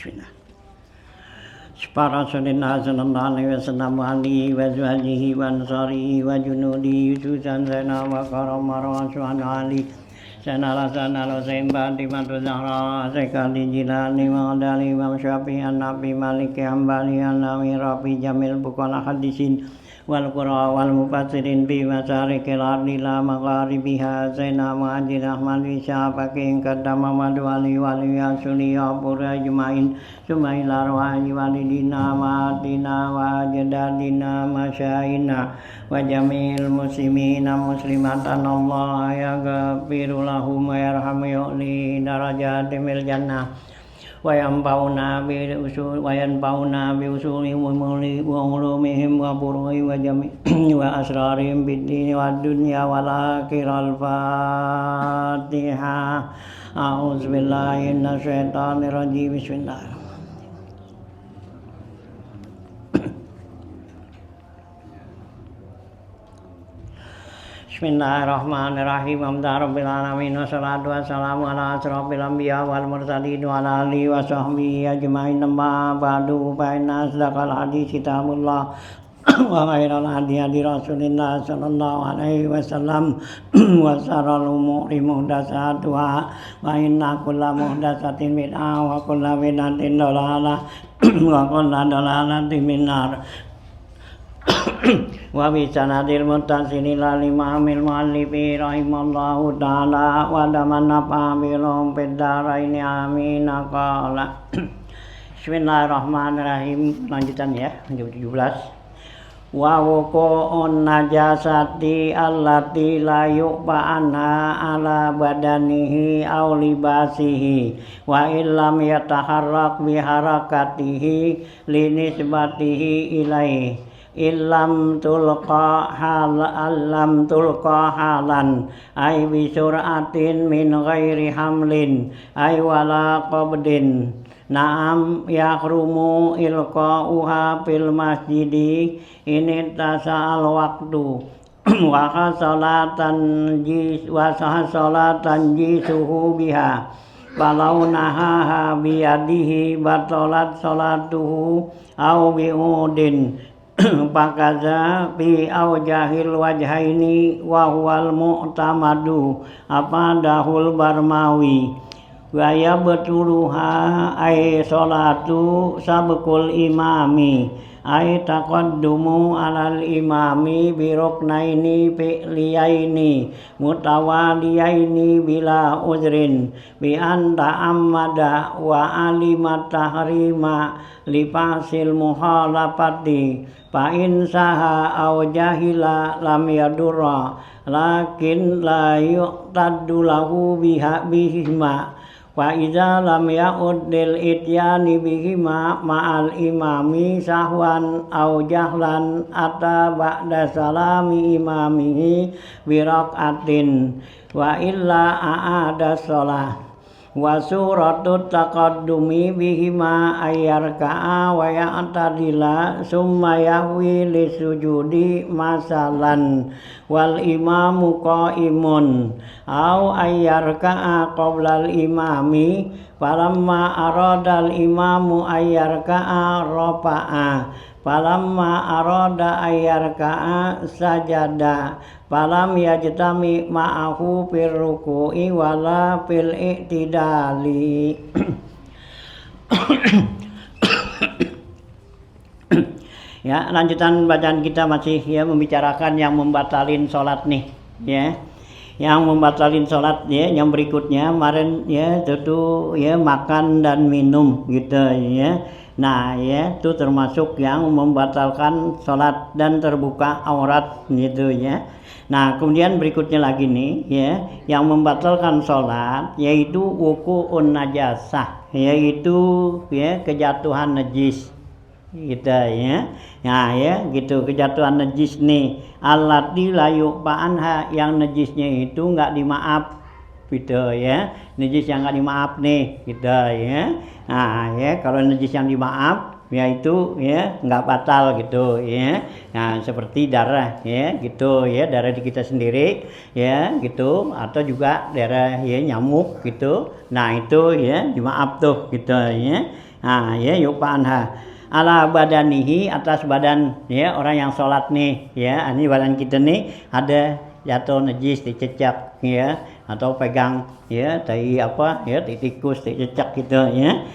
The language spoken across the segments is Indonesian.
Bismillah. Para Rasulullah sallallahu alaihi wasallam wa alihi wa azwajihi wa ansarihi wa junudi yususan sana wa karamara wa ali sana rasana Husain Fatimah Zahra Sekali Jilani Ma'adali Imam Syafi'i An-Nabi Maliki Hambali An-Nawi Rafi Jamil Bukala Hadisin wal qura wal mufassirin bi masarikil ardi la magharibiha Zaina Muhajir Ahmad Syafaqi Qaddama Madu Ali Wali Asuli Apura Jumain Sumail Arwahi Walidina Ma'atina wa Ajdadina Masyayina wa Jamil Muslimina Muslimatan Allah ya gafiru lahum wa yarhamu yu'li darajatimil jannah wa yanfa'una bi usulihim wa ulumihim wa furu'ihim wa jami' wa asrarihim bid din wa dunya wal akhirah. Al-Fatihah. A'udzu billahi minasy syaithanir rajim. Bismillahirrahmanirrahim. Bismillahirrahmanirrahim. Alhamdulillahirabbil alamin wassalatu wassalamu ala asrofil anbiya wal mursalin wa ala alihi wa sahbihi ajmain. Amma ba'du fa inna asdaqal hadits kitabullah wa khairal hadi hadi Rasulillah sallallahu alaihi wasallam wa syarrul umuri muhdatsatuha wa inna kulla muhdatsatin bid'ah wa kulla bid'atin dhalalah wa kulla dhalalatin finnar. Wa bi sanadil muttasil ila imamil muallifi rahimallahu ta'ala wa daman nafa bilum fid dharaini amin. Qala Bismillahirrahmanirrahim. Lanjutan ya, 17. Wa wuqu'un najasati allati la yuqba'anha ala badanihi aw libasihi wa illam yataharrak bi harakatihi li nisbatihi ilaihi illam tulqa halan ay bi sur'atin min ghairi hamlin ay wala qabdin. Naam yahrumu ilqa'uha fil masjidi ini tasa'al waktu wa salatan jisuhu biha walau nahaha biyadihi batalat salatuhu au bi'udin pakaza bi aujahil wajhaini wa huwal mu'tamadu dahul Barmawi wa yabtuluha ay salatu sabqul imami ay taqaddumu alal imami bi ruknaini fi'liyaini mutawaliyaini bila uzrin bi anta ammada wa alimat tahrima li fasil muhalafati fa in saha aw jahila lam yadurra lakin la yu'taddu lahu bihima wa idza lam ya'ud lil ityani bihima ma'al imami sahwan aw jahlan ata ba'da salami imamihi bi raqatin wa illa a'ada shalah wa suratut taqaddumi bihima ayyarka'a wa ya'tadila summa yahwi lisujudi masalan wal imamu qa'imun au ayyarka'a qoblal imami falamma aradal imamu ayyarka'a rafa'a falamma arada ayyarka'a sajada falam yajtami ma'ahu fil ruku'i wala fil i'tidali. Ya, lanjutan bacaan kita masih ya membicarakan yang membatalin sholat nih ya. Yang membatalin sholat ya, yang berikutnya kemarin ya tentu ya makan dan minum gitu ya. Nah ya itu termasuk yang membatalkan sholat dan terbuka aurat gitu ya. Nah kemudian berikutnya lagi nih ya yang membatalkan sholat yaitu wuqu'un najasah, yaitu ya kejatuhan najis gitu ya. Nah ya gitu kejatuhan najis nih allati la yuqba'anha, yang najisnya itu nggak dimaaf gitu ya, najis yang nggak dimaaf nih gitu ya. Nah ya kalau najis yang dimaaf ya itu ya nggak batal gitu ya. Nah seperti darah ya gitu ya, darah di kita sendiri ya gitu, atau juga darah ya nyamuk gitu. Nah itu ya dimaaf tuh gitu ya. Nah, ya yupa anha ala badanihi atas badan ya orang yang sholat nih ya, ini badan kita nih ada jatuh najis dicecak ya, atau pegang ya tai apa ya tikus dicecak gitu ya.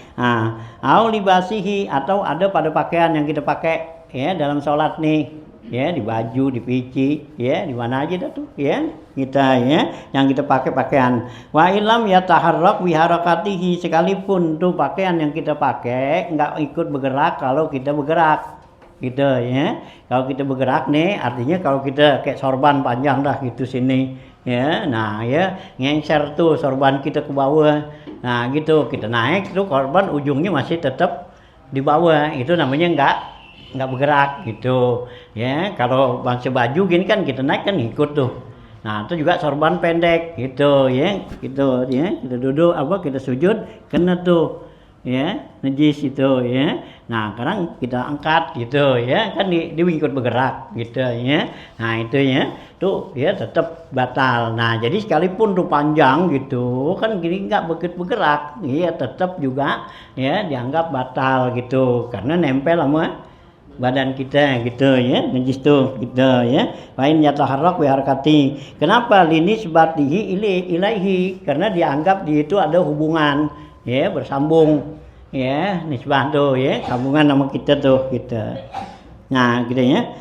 Au libasihi atau ada pada pakaian yang kita pakai ya dalam sholat nih ya, di baju, di pici ya, di mana aja dah tuh ya kita ya yang kita pakai pakaian. Wa ilam ya taharrak biharakatihi, sekalipun tuh pakaian yang kita pakai nggak ikut bergerak kalau kita bergerak gitu ya. Kalau kita bergerak nih artinya kalau kita kayak sorban panjang dah gitu sini ya, nah ya ngengser tuh sorban kita ke bawah, nah gitu kita naik tuh sorban ujungnya masih tetap di bawah, itu namanya nggak bergerak gitu ya. Kalau bangsa baju gini kan kita naik kan ikut tuh, nah itu juga sorban pendek gitu ya, gitu ya, kita duduk apa kita sujud kena tuh ya najis itu ya. Nah sekarang kita angkat gitu ya, kan dia ikut bergerak gitu ya. Nah itu ya tuh ya tetap batal. Nah jadi sekalipun tuh panjang gitu kan gini nggak bergerak ya, tetap juga ya dianggap batal gitu karena nempel sama badan kita gitu ya, najis tuh gitu ya. Lain yataharrak biharakati. Kenapa lini sebatihi ilaihi, karena dianggap di itu ada hubungan ya, bersambung ya, nisbah tuh ya, sambungan sama kita tuh gitu. Nah gitu ya.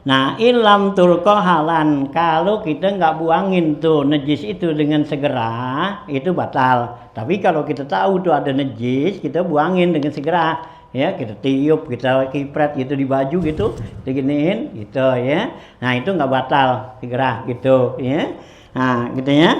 Nah ilam tulko halan, kalau kita nggak buangin tuh najis itu dengan segera itu batal. Tapi kalau kita tahu tuh ada najis, kita buangin dengan segera ya, kita tiup, kita kipret gitu di baju gitu, diginiin gitu ya. Nah itu nggak batal segera gitu ya. Nah gitu ya.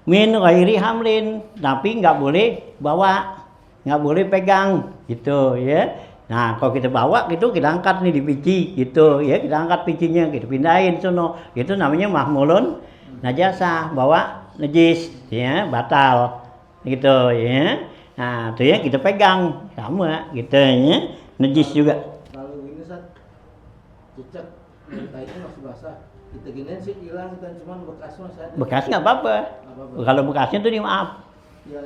Min ghairi hamlin, tapi nggak boleh bawa, nggak boleh pegang gitu ya. Nah kalau kita bawa gitu kita angkat nih di pici gitu ya, kita angkat picinya kita pindahin sono, itu namanya mahmulun najasa, bawa najis ya, batal gitu ya. Nah itu ya kita pegang sama gitu ya, najis juga. Kalau ini Ustaz, cicak itu masih basah, kita giniin sih hilang kan, cuman bekasnya masih ada. Bekas nggak apa-apa. Kalau bekasnya tuh dimaaf. Ya,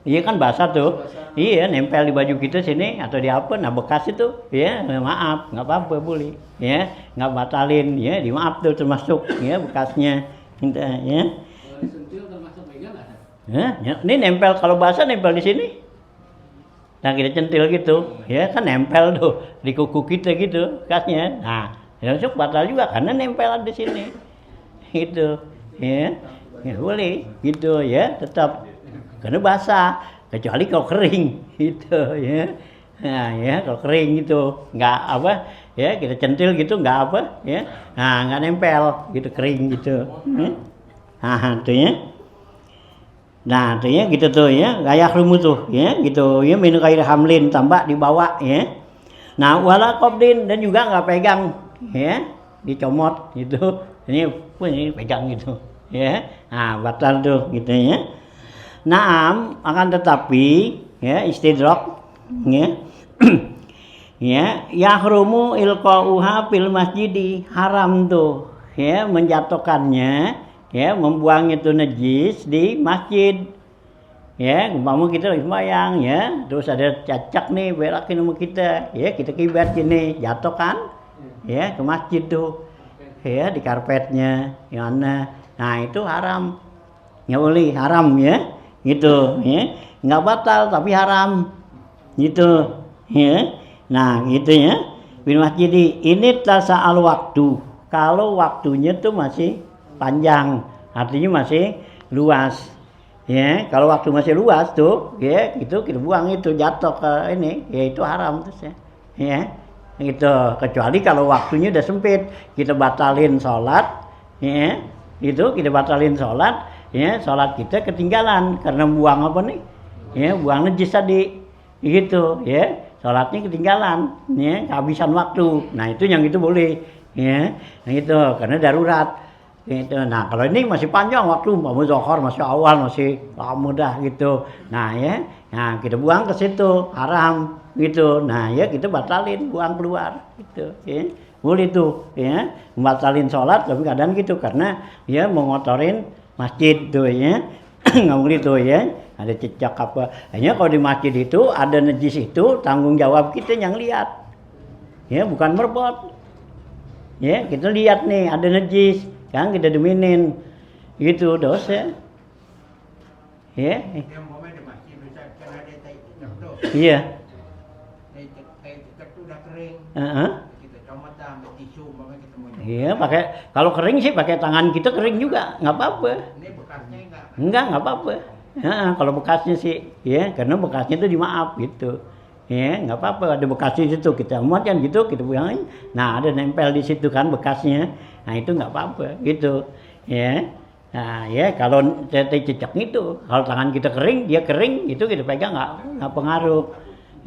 Iya kan basah tuh, basah. iya nempel di baju kita sini atau di apa, nah bekas itu, ya maaf, nggak apa-apa boleh, ya nggak batalin, ya dimaaf tuh termasuk, ya bekasnya, ya. Kalau disentil termasuk pegang nggak ada? Ya, ini nempel kalau basah nempel di sini, nah kita centil gitu, ya kan nempel tuh di kuku kita gitu, bekasnya, nah termasuk batal juga karena nempel di sini, gitu, ya boleh, gitu ya tetap. Karena basah, kecuali kalau kering gitu ya. Nah ya kalau kering gitu nggak apa ya, kita centil gitu nggak apa ya, nah nggak nempel gitu, kering gitu. Nah tuh ya, nah tuh ya gitu tuh ya, kayak rumus tuh ya gitu ya, minum air hamlin tambah dibawa ya. Nah wala qabdin, dan juga nggak pegang ya, dicomot gitu, ini pegang gitu ya, nah batal tuh gitu ya. Naam, akan tetapi ya istidrak ya ya yahrumu ilqauha fil masjidi, haram tuh ya menjatuhkannya ya, membuang itu najis di masjid ya. Umpama kita lagi sembahyang ya, terus ada cacak nih berakin sama kita ya, kita kibet gini jatuh kan ya ke masjid tuh ya, di karpetnya yang mana, nah itu haram, nggak boleh, haram ya gitu ya, nggak batal tapi haram gitu ya. Nah gitu ya, bin masjid ini tasa al waktu, kalau waktunya tuh masih panjang, artinya masih luas ya. Kalau waktu masih luas tuh ya gitu, kita buang itu jatuh ke ini ya, itu haram terus ya gitu. Kecuali kalau waktunya udah sempit, kita batalin sholat ya, itu kita batalin sholat ya, sholat kita ketinggalan karena buang apa nih ya, buang najis tadi gitu ya, sholatnya ketinggalan ya, kehabisan waktu, nah itu yang itu boleh ya, nah itu karena darurat gitu. Nah kalau ini masih panjang waktu, mau zuhur masih awal, masih lama dah gitu, nah ya, nah kita buang ke situ haram gitu, nah ya kita batalin, buang keluar gitu ya, boleh tuh ya, membatalin sholat tapi keadaan gitu karena ya mengotorin masjid tuh ya. ngomong itu ya, ada cecak apa. Hanya kalau di masjid itu ada najis itu tanggung jawab kita yang lihat. Ya, bukan merbot. Ya, kita lihat nih ada najis, kan kita deminin. Gitu dosa. Ya. Yang momen di masjid bisa kan ada tai cicak tuh. Iya. Tai cicak tuh udah kering. Heeh. Kita comot dah ambil tisu umpamanya ketemu. Iya, pakai kalau kering sih pakai tangan kita kering juga, nggak apa-apa. Ini bekasnya Nggak apa-apa. Heeh, kalau bekasnya sih, ya, karena bekasnya itu dimaaf gitu. Ya, nggak apa-apa, ada bekasnya di situ kita muat kan gitu, kita buangin. Nah, ada nempel di situ kan bekasnya. Nah, itu nggak apa-apa gitu. Ya. Nah, ya kalau tai cicak itu, kalau tangan kita kering, dia kering, itu kita pegang nggak pengaruh.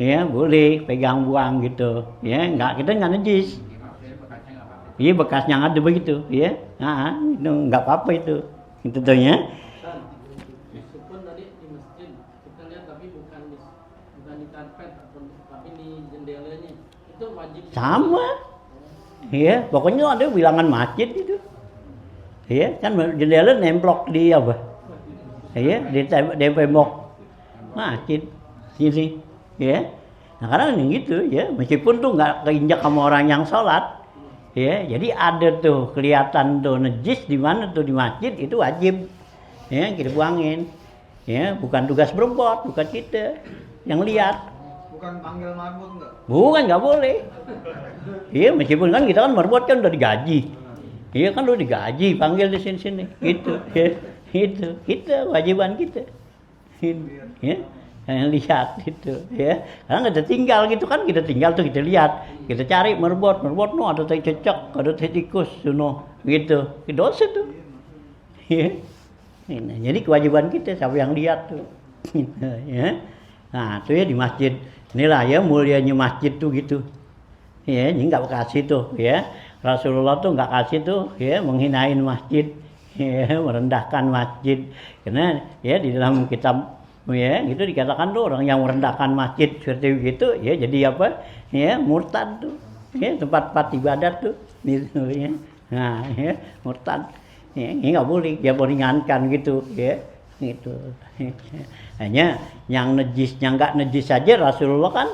Ya, boleh pegang buang gitu. Ya, kita nggak najis. Iya, bekasnya ada begitu, ya. Nah, itu nggak apa-apa itu. Itu tuh ya. Meskipun tadi di masjid kita lihat tapi bukan di karpet tapi di jendelanya itu wajib. Sama. Iya, pokoknya ada bilangan masjid itu. Iya, kan jendela nemplok di apa? Iya, di tembok masjid sini. Iya. Nah, karena gitu ya, meskipun tuh nggak keinjak sama orang yang sholat. Ya, jadi ada tuh kelihatan tuh najis di mana tuh di masjid itu wajib. Ya, kita buangin. Ya, bukan tugas berbot, bukan kita yang lihat. Bukan panggil marbot enggak? Bukan, nggak boleh. Iya, meskipun kan kita kan berbot kan udah digaji. Iya kan udah digaji, panggil di sini-sini. Gitu. Ya, itu kita wajiban kita. Ya. Yang lihat itu ya, karena kita tinggal gitu kan, kita tinggal tuh kita lihat, kita cari merbot no ada tai cecak, ada tai tikus, no gitu, dosa tuh, ya. Jadi kewajiban kita siapa yang lihat tuh, ya. Nah itu ya di masjid, inilah ya mulianya masjid tuh gitu, ya ini nggak kasih tuh, ya Rasulullah tuh nggak kasih tuh, ya menghinain masjid, ya merendahkan masjid, karena ya di dalam kitab ya gitu dikatakan tuh orang yang merendahkan masjid seperti begitu ya jadi apa ya murtad tuh ya tempat ibadat tuh gitu ya. Nah ya murtad ya, ini nggak boleh dia meringankan gitu ya gitu. Hanya yang nggak najis saja Rasulullah kan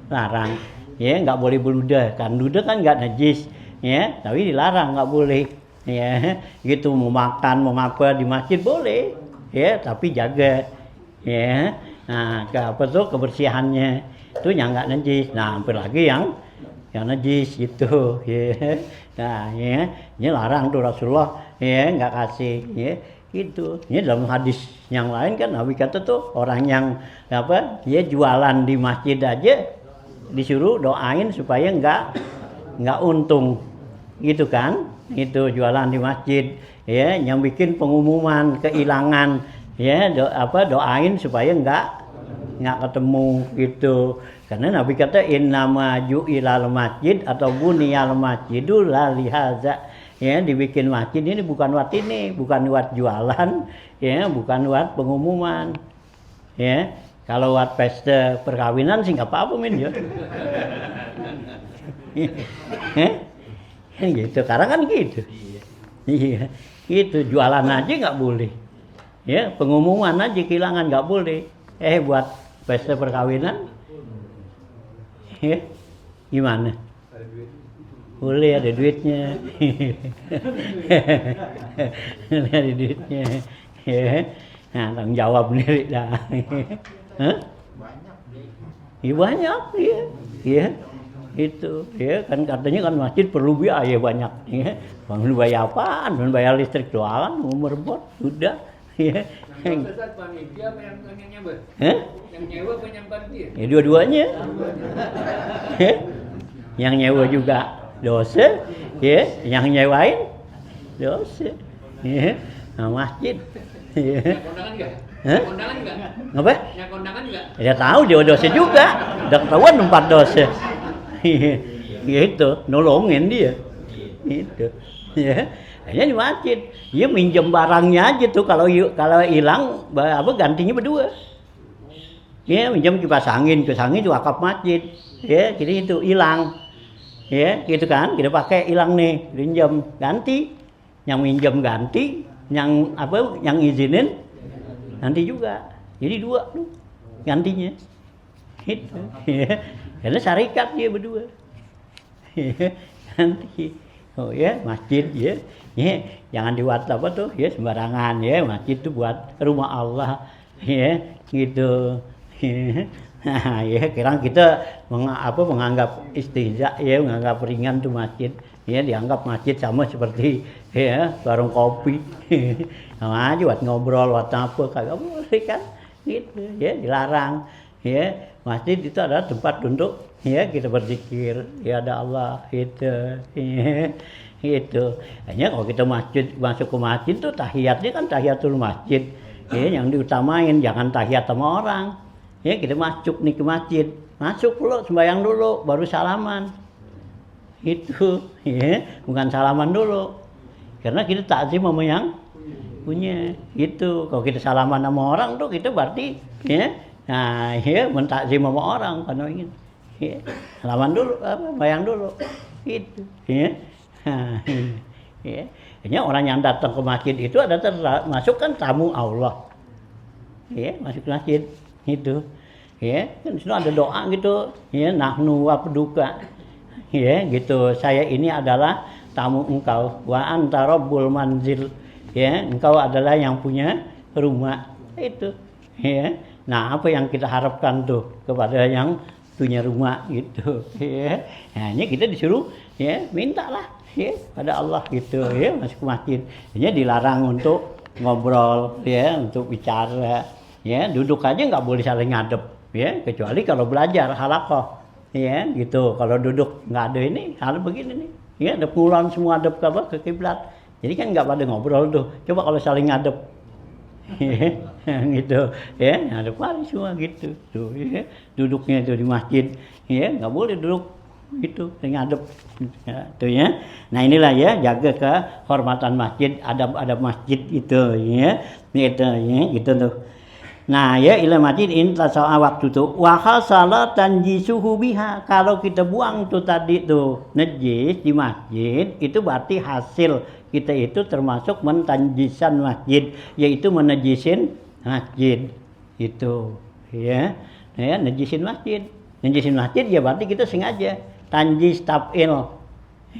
larang ya, nggak boleh beludah kan, ludah kan nggak najis ya tapi dilarang nggak boleh ya gitu, mau makan mau apa di masjid boleh ya tapi jaga ya. Nah, kebersihannya itu yang enggak najis. Nah, hampir lagi yang najis gitu ya. Nah, ya, ini larang tuh Rasulullah ya, enggak kasih ya. Gitu. Ini dalam hadis yang lain kan Nabi kata tuh orang yang apa? Ya jualan di masjid aja disuruh doain supaya enggak untung. Gitu kan? Itu jualan di masjid ya, yang bikin pengumuman kehilangan ya doain supaya enggak ketemu gitu, karena Nabi kata innama ju'ilal masjid atau buniyal masjidu la lihaza ya, dibikin masjid ini bukan buat ini, bukan buat jualan ya, bukan buat pengumuman ya. Kalau buat pesta perkawinan sih nggak apa-apa men ya. Gitu, sekarang kan gitu. Iya, gitu jualan aja nggak boleh. Ya, pengumuman aja kehilangan nggak boleh. Buat pesta perkawinan, ya, gimana? Boleh ada duitnya. Ada duitnya. Ya, nah tanggung jawab sendiri dah. Iya banyak, ya, ya. Itu, ya kan katanya kan masjid perlu biaya banyak. Ya, bangun bayar apaan? Bayar listrik doang, merbot sudah. Ya. Ustaz panitia apa yang nyewa? Yang nyewa apa yang panitia? Ya dua-duanya. Yang nyewa juga dosa, ya, yang nyewain dosa. Ya. Nah, masjid. Ya. Kondangan enggak? Hah? Kondangan enggak? Apa? Yang kondangan enggak? Ya tahu dia dosa juga. Udah ketahuan tempat dosa. Gitu, nolongin dia. Gitu. Ya. Hanya di masjid, dia minjem barangnya aja tuh kalau hilang apa gantinya berdua. Ya minjem kipas angin itu wakaf masjid. Ya, jadi itu hilang. Ya, gitu kan, kita pakai hilang nih, pinjam ganti. Yang minjem ganti, yang izinin Nanti juga. Jadi dua tuh gantinya. Gitu. Ya. Karena syarikat dia berdua. Ya. Nanti. Oh ya, masjid ya. Ya, jangan dibuat apa tuh ya sembarangan ya. Masjid itu buat rumah Allah. Ya, gitu. Ya. Nah, ya kira kita menganggap istihza ya, menganggap ringan tuh masjid. Ya, dianggap masjid sama seperti ya warung kopi. Sama aja buat ngobrol, buat apa kagak boleh kan. Gitu ya, dilarang. Ya, masjid itu adalah tempat untuk ya kita berzikir, ya ada Allah gitu. Ya, gitu. Hanya kalau kita masuk ke masjid tuh tahiyatnya kan tahiyatul masjid. Ya, yang diutamain jangan tahiyat sama orang. Ya, kita masuk nih ke masjid. Masuk dulu, sembahyang dulu, baru salaman. Itu, ya, bukan salaman dulu. Karena kita takzim sama yang punya. Itu, kalau kita salaman sama orang tuh kita berarti ya, nah, ya mentakzim sama orang karena ingin. Ya, salaman dulu, bayang dulu. Itu, ya. Nah, ya. Hanya orang yang datang ke masjid itu ada masuk kan tamu Allah. Ya, masuk ke masjid itu. Ya, kan di situ ada doa gitu. Ya, nahnu wa duka. Ya, gitu. Saya ini adalah tamu engkau. Wa anta rabbul manzil. Ya, engkau adalah yang punya rumah. Itu. Ya. Nah, apa yang kita harapkan tuh kepada yang punya rumah gitu. Ya. Nah, ini kita disuruh ya, mintalah ya pada Allah gitu ya, masuk ke masjid. Hanya dilarang untuk ngobrol ya, untuk bicara. Ya, duduk aja nggak boleh saling ngadep. Ya, kecuali kalau belajar halaqah ya gitu. Kalau duduk nggak ada ini hal begini nih ya, ada pulang semua adep ke kiblat, jadi kan nggak pada ngobrol tuh. Coba kalau saling ngadep ya, gitu ya, ngadep kali semua gitu tuh ya. Duduknya itu di masjid ya, nggak boleh duduk gitu ngadep ya, tuh ya. Nah inilah ya, jaga kehormatan masjid, adab-adab masjid itu ya, gitu ya, gitu tuh. Nah ya ila masjid inta soal waktu tuh wa salat tanjisuhu biha. Kalau kita buang tuh tadi tuh najis di masjid, itu berarti hasil kita itu termasuk mentanjisan masjid, yaitu menajisin masjid itu ya. Ya, najisin masjid. Najisin masjid ya berarti kita sengaja tanjis tab'il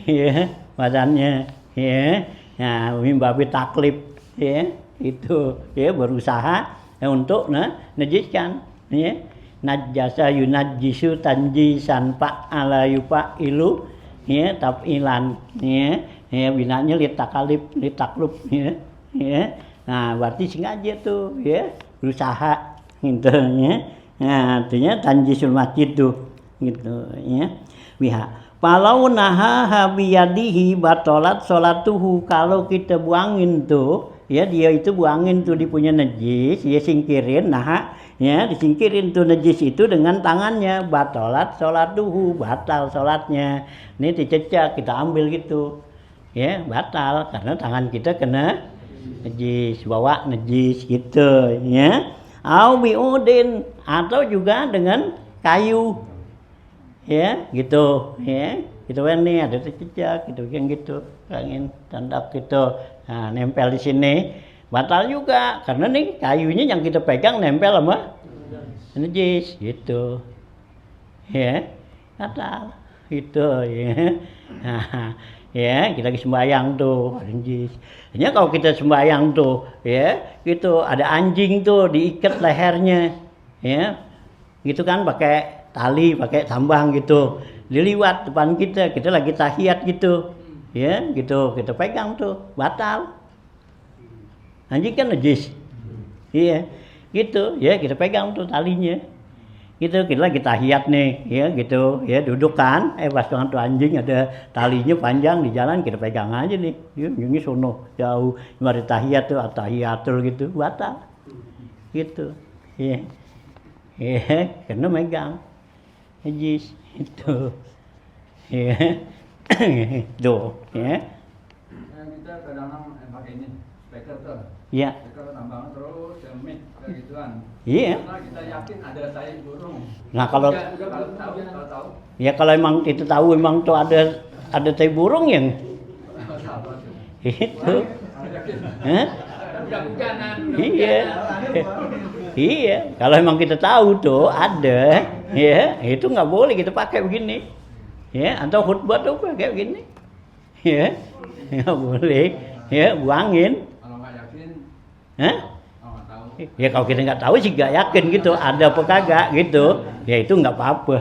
ya badannya ya. Nah, mimbabi taklif ya, itu ya berusaha untuk najiskan ya. Najasa yunajjisu tanjisan fa'ala yufa'ilu ya tab'ilan ya. Ya binanya litaklub ya. Ya. Nah, berarti sengaja tuh ya, berusaha gitu ya. Nah, artinya tanjisul masjid tuh gitu ya. Biha Palau naha habiyadihi batolat sholatuhu. Kalau kita buangin tuh ya, dia itu buangin tuh dia punya najis, dia singkirin, nah ya disingkirin tuh najis itu dengan tangannya, batolat sholatuhu, batal sholatnya. Ini dicecak, kita ambil gitu ya, batal karena tangan kita kena najis, bawa najis gitu ya. Au biudin, atau juga dengan kayu ya gitu ya, gitu kan nih ada cecak gitu kan gitu, angin tandak gitu. Nah, nempel di sini batal juga karena nih kayunya yang kita pegang nempel sama najis gitu ya, batal gitu ya. Nah, ya kita sembahyang tuh najis. Hanya kalau kita sembahyang tuh ya gitu, ada anjing tuh diikat lehernya ya gitu kan, pakai tali, pakai tambang gitu, diliwat depan kita lagi tahiyat gitu ya gitu, kita pegang tuh batal. Anjing kan najis iya gitu ya, kita pegang tuh talinya gitu, kita lagi tahiyat nih ya gitu ya, duduk kan pas tuh anjing ada talinya panjang di jalan, kita pegang aja nih ya, ini sono jauh mari tahiyat tuh tahiyatul gitu, batal gitu ya. Ya karena megang najis itu ya. Tuh ya. Kita kadang-kadang pakai ini speaker tuh. Iya. Speaker tambang terus mic kayak gituan. Iya. Karena kita yakin ada tai burung. Nah kalau Kalau tahu. ya kalau emang itu tahu emang tuh ada tai burung yang itu. Hah? Udah hujanan. Iya. Iya, kalau emang kita tahu tuh ada, ya itu nggak boleh kita pakai begini, ya atau khutbah tuh kayak begini, ya nggak boleh, ya buangin, Kalau nggak yakin, Hah? kalau nggak tahu. Ya kalau kita nggak tahu sih nggak yakin gitu, ada apa kagak gitu, ya itu nggak apa-apa,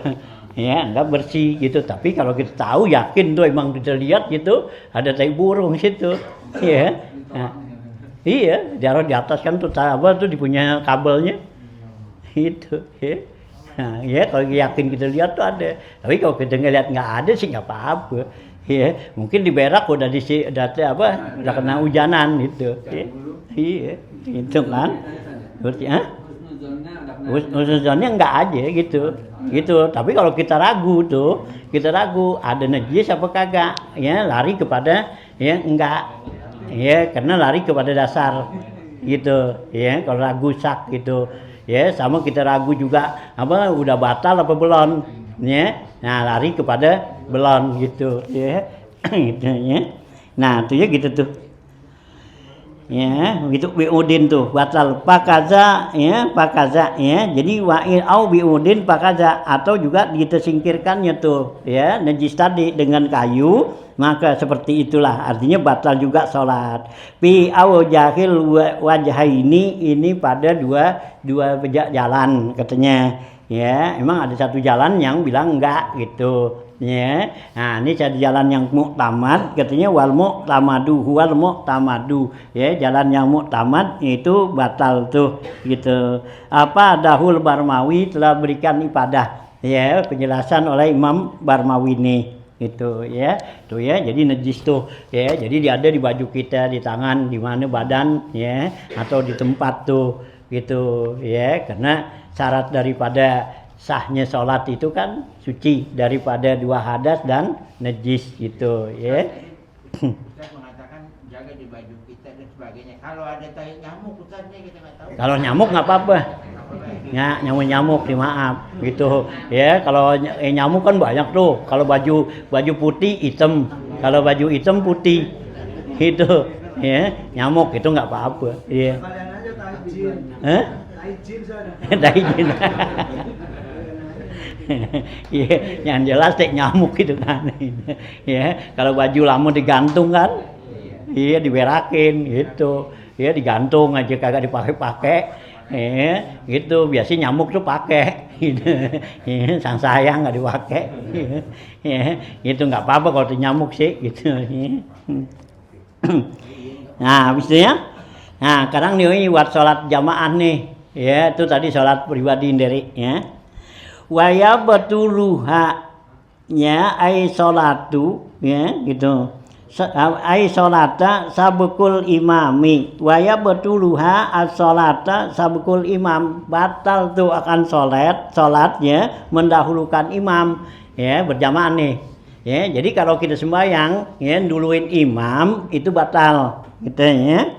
ya nggak bersih gitu. Tapi kalau kita tahu yakin tuh emang kita lihat gitu, ada tai burung situ, ya. Nah, iya, taruh di atas kan tuh apa tuh dipunya kabelnya, itu, ya. Nah, ya kalau yakin kita lihat tuh ada, tapi kalau kita ngeliat nggak ada sih nggak apa-apa, ya. Mungkin di berak udah udah kena hujanan gitu, ya. Iya, itu kan. Berarti, husnuzonnya nggak aja gitu, Tapi kalau kita ragu ada najis apa kagak, ya lari kepada ya enggak. Ya, karena lari kepada dasar gitu, ya. Kalau ragu sak gitu, ya sama kita ragu juga apa udah batal apa belum, ya. Nah, lari kepada belum gitu, ya. Gitu ya. Nah, itu ya gitu tuh. Ya, begitu biudin tuh batal pakaza ya. Jadi wa'il au biudin pakaza atau juga ditesingkirkannya tuh ya najis tadi dengan kayu, maka seperti itulah artinya batal juga salat. Fi au jahil wajhaini ini pada dua jalan katanya. Ya, emang ada satu jalan yang bilang enggak gitu. Ya, nah ini jadi jalan yang muktamad katanya wal muqtamadu ya, jalan yang muktamad itu batal tuh gitu. Apa Dahul Barmawi telah berikan ibadah ya, penjelasan oleh Imam Barmawi nih gitu ya. Tuh ya, jadi najis tuh ya, jadi dia ada di baju kita, di tangan, di mana badan ya, atau di tempat tuh gitu ya, karena syarat daripada sahnya sholat itu kan suci daripada dua hadas dan najis gitu ya. Ustaz mengatakan jaga di baju kita dan sebagainya. Kalau ada tai nyamuk Ustaznya kita nggak tahu. Kalau nyamuk nggak apa-apa. Ya, nyamuk dimaaf gitu ya. Kalau nyamuk kan banyak tuh. Kalau baju putih hitam, kalau baju hitam putih gitu ya. Nyamuk itu nggak apa-apa. Iya. Kalian aja tai jin. Hah? Tai jin sana. Tai jin. Iya, yang jelas tek nyamuk gitu kan. Ya, kalau baju lama digantung kan, iya diberakin gitu. Ya digantung aja kagak dipakai-pakai. Ya, gitu. Biasanya nyamuk tuh pakai. Gitu. Ya, sang sayang nggak dipakai. Ya, itu nggak apa-apa kalau nyamuk sih gitu. Nah, habis itu ya. Nah, sekarang nih buat sholat jamaah nih. Ya, itu tadi sholat pribadi sendiri ya. Waya betuluha ya ai salatu ya gitu ai salata sabukul imami waya betuluha as-salata sabukul imam batal tuh akan salat ya mendahulukan imam ya berjamaah nih ya. Jadi kalau kita sembahyang ya duluin imam itu batal gitu ya.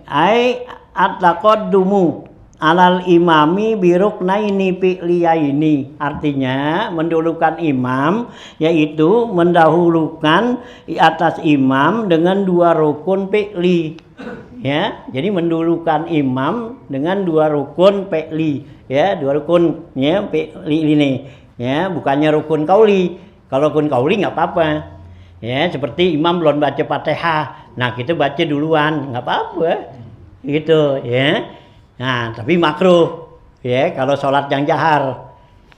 Ai at-taqaddumu alal imami biruknaini fi'liyaini, artinya mendahulukan imam yaitu mendahulukan di atas imam dengan dua rukun fi'li ya. Jadi mendahulukan imam dengan dua rukun fi'li ya, dua rukun ya fi'li ini ya, bukannya rukun qauli. Kalau rukun qauli enggak apa-apa ya, seperti imam belum baca Fatihah, nah kita baca duluan enggak apa-apa gitu ya. Nah, tapi makruh ya kalau sholat yang jahar.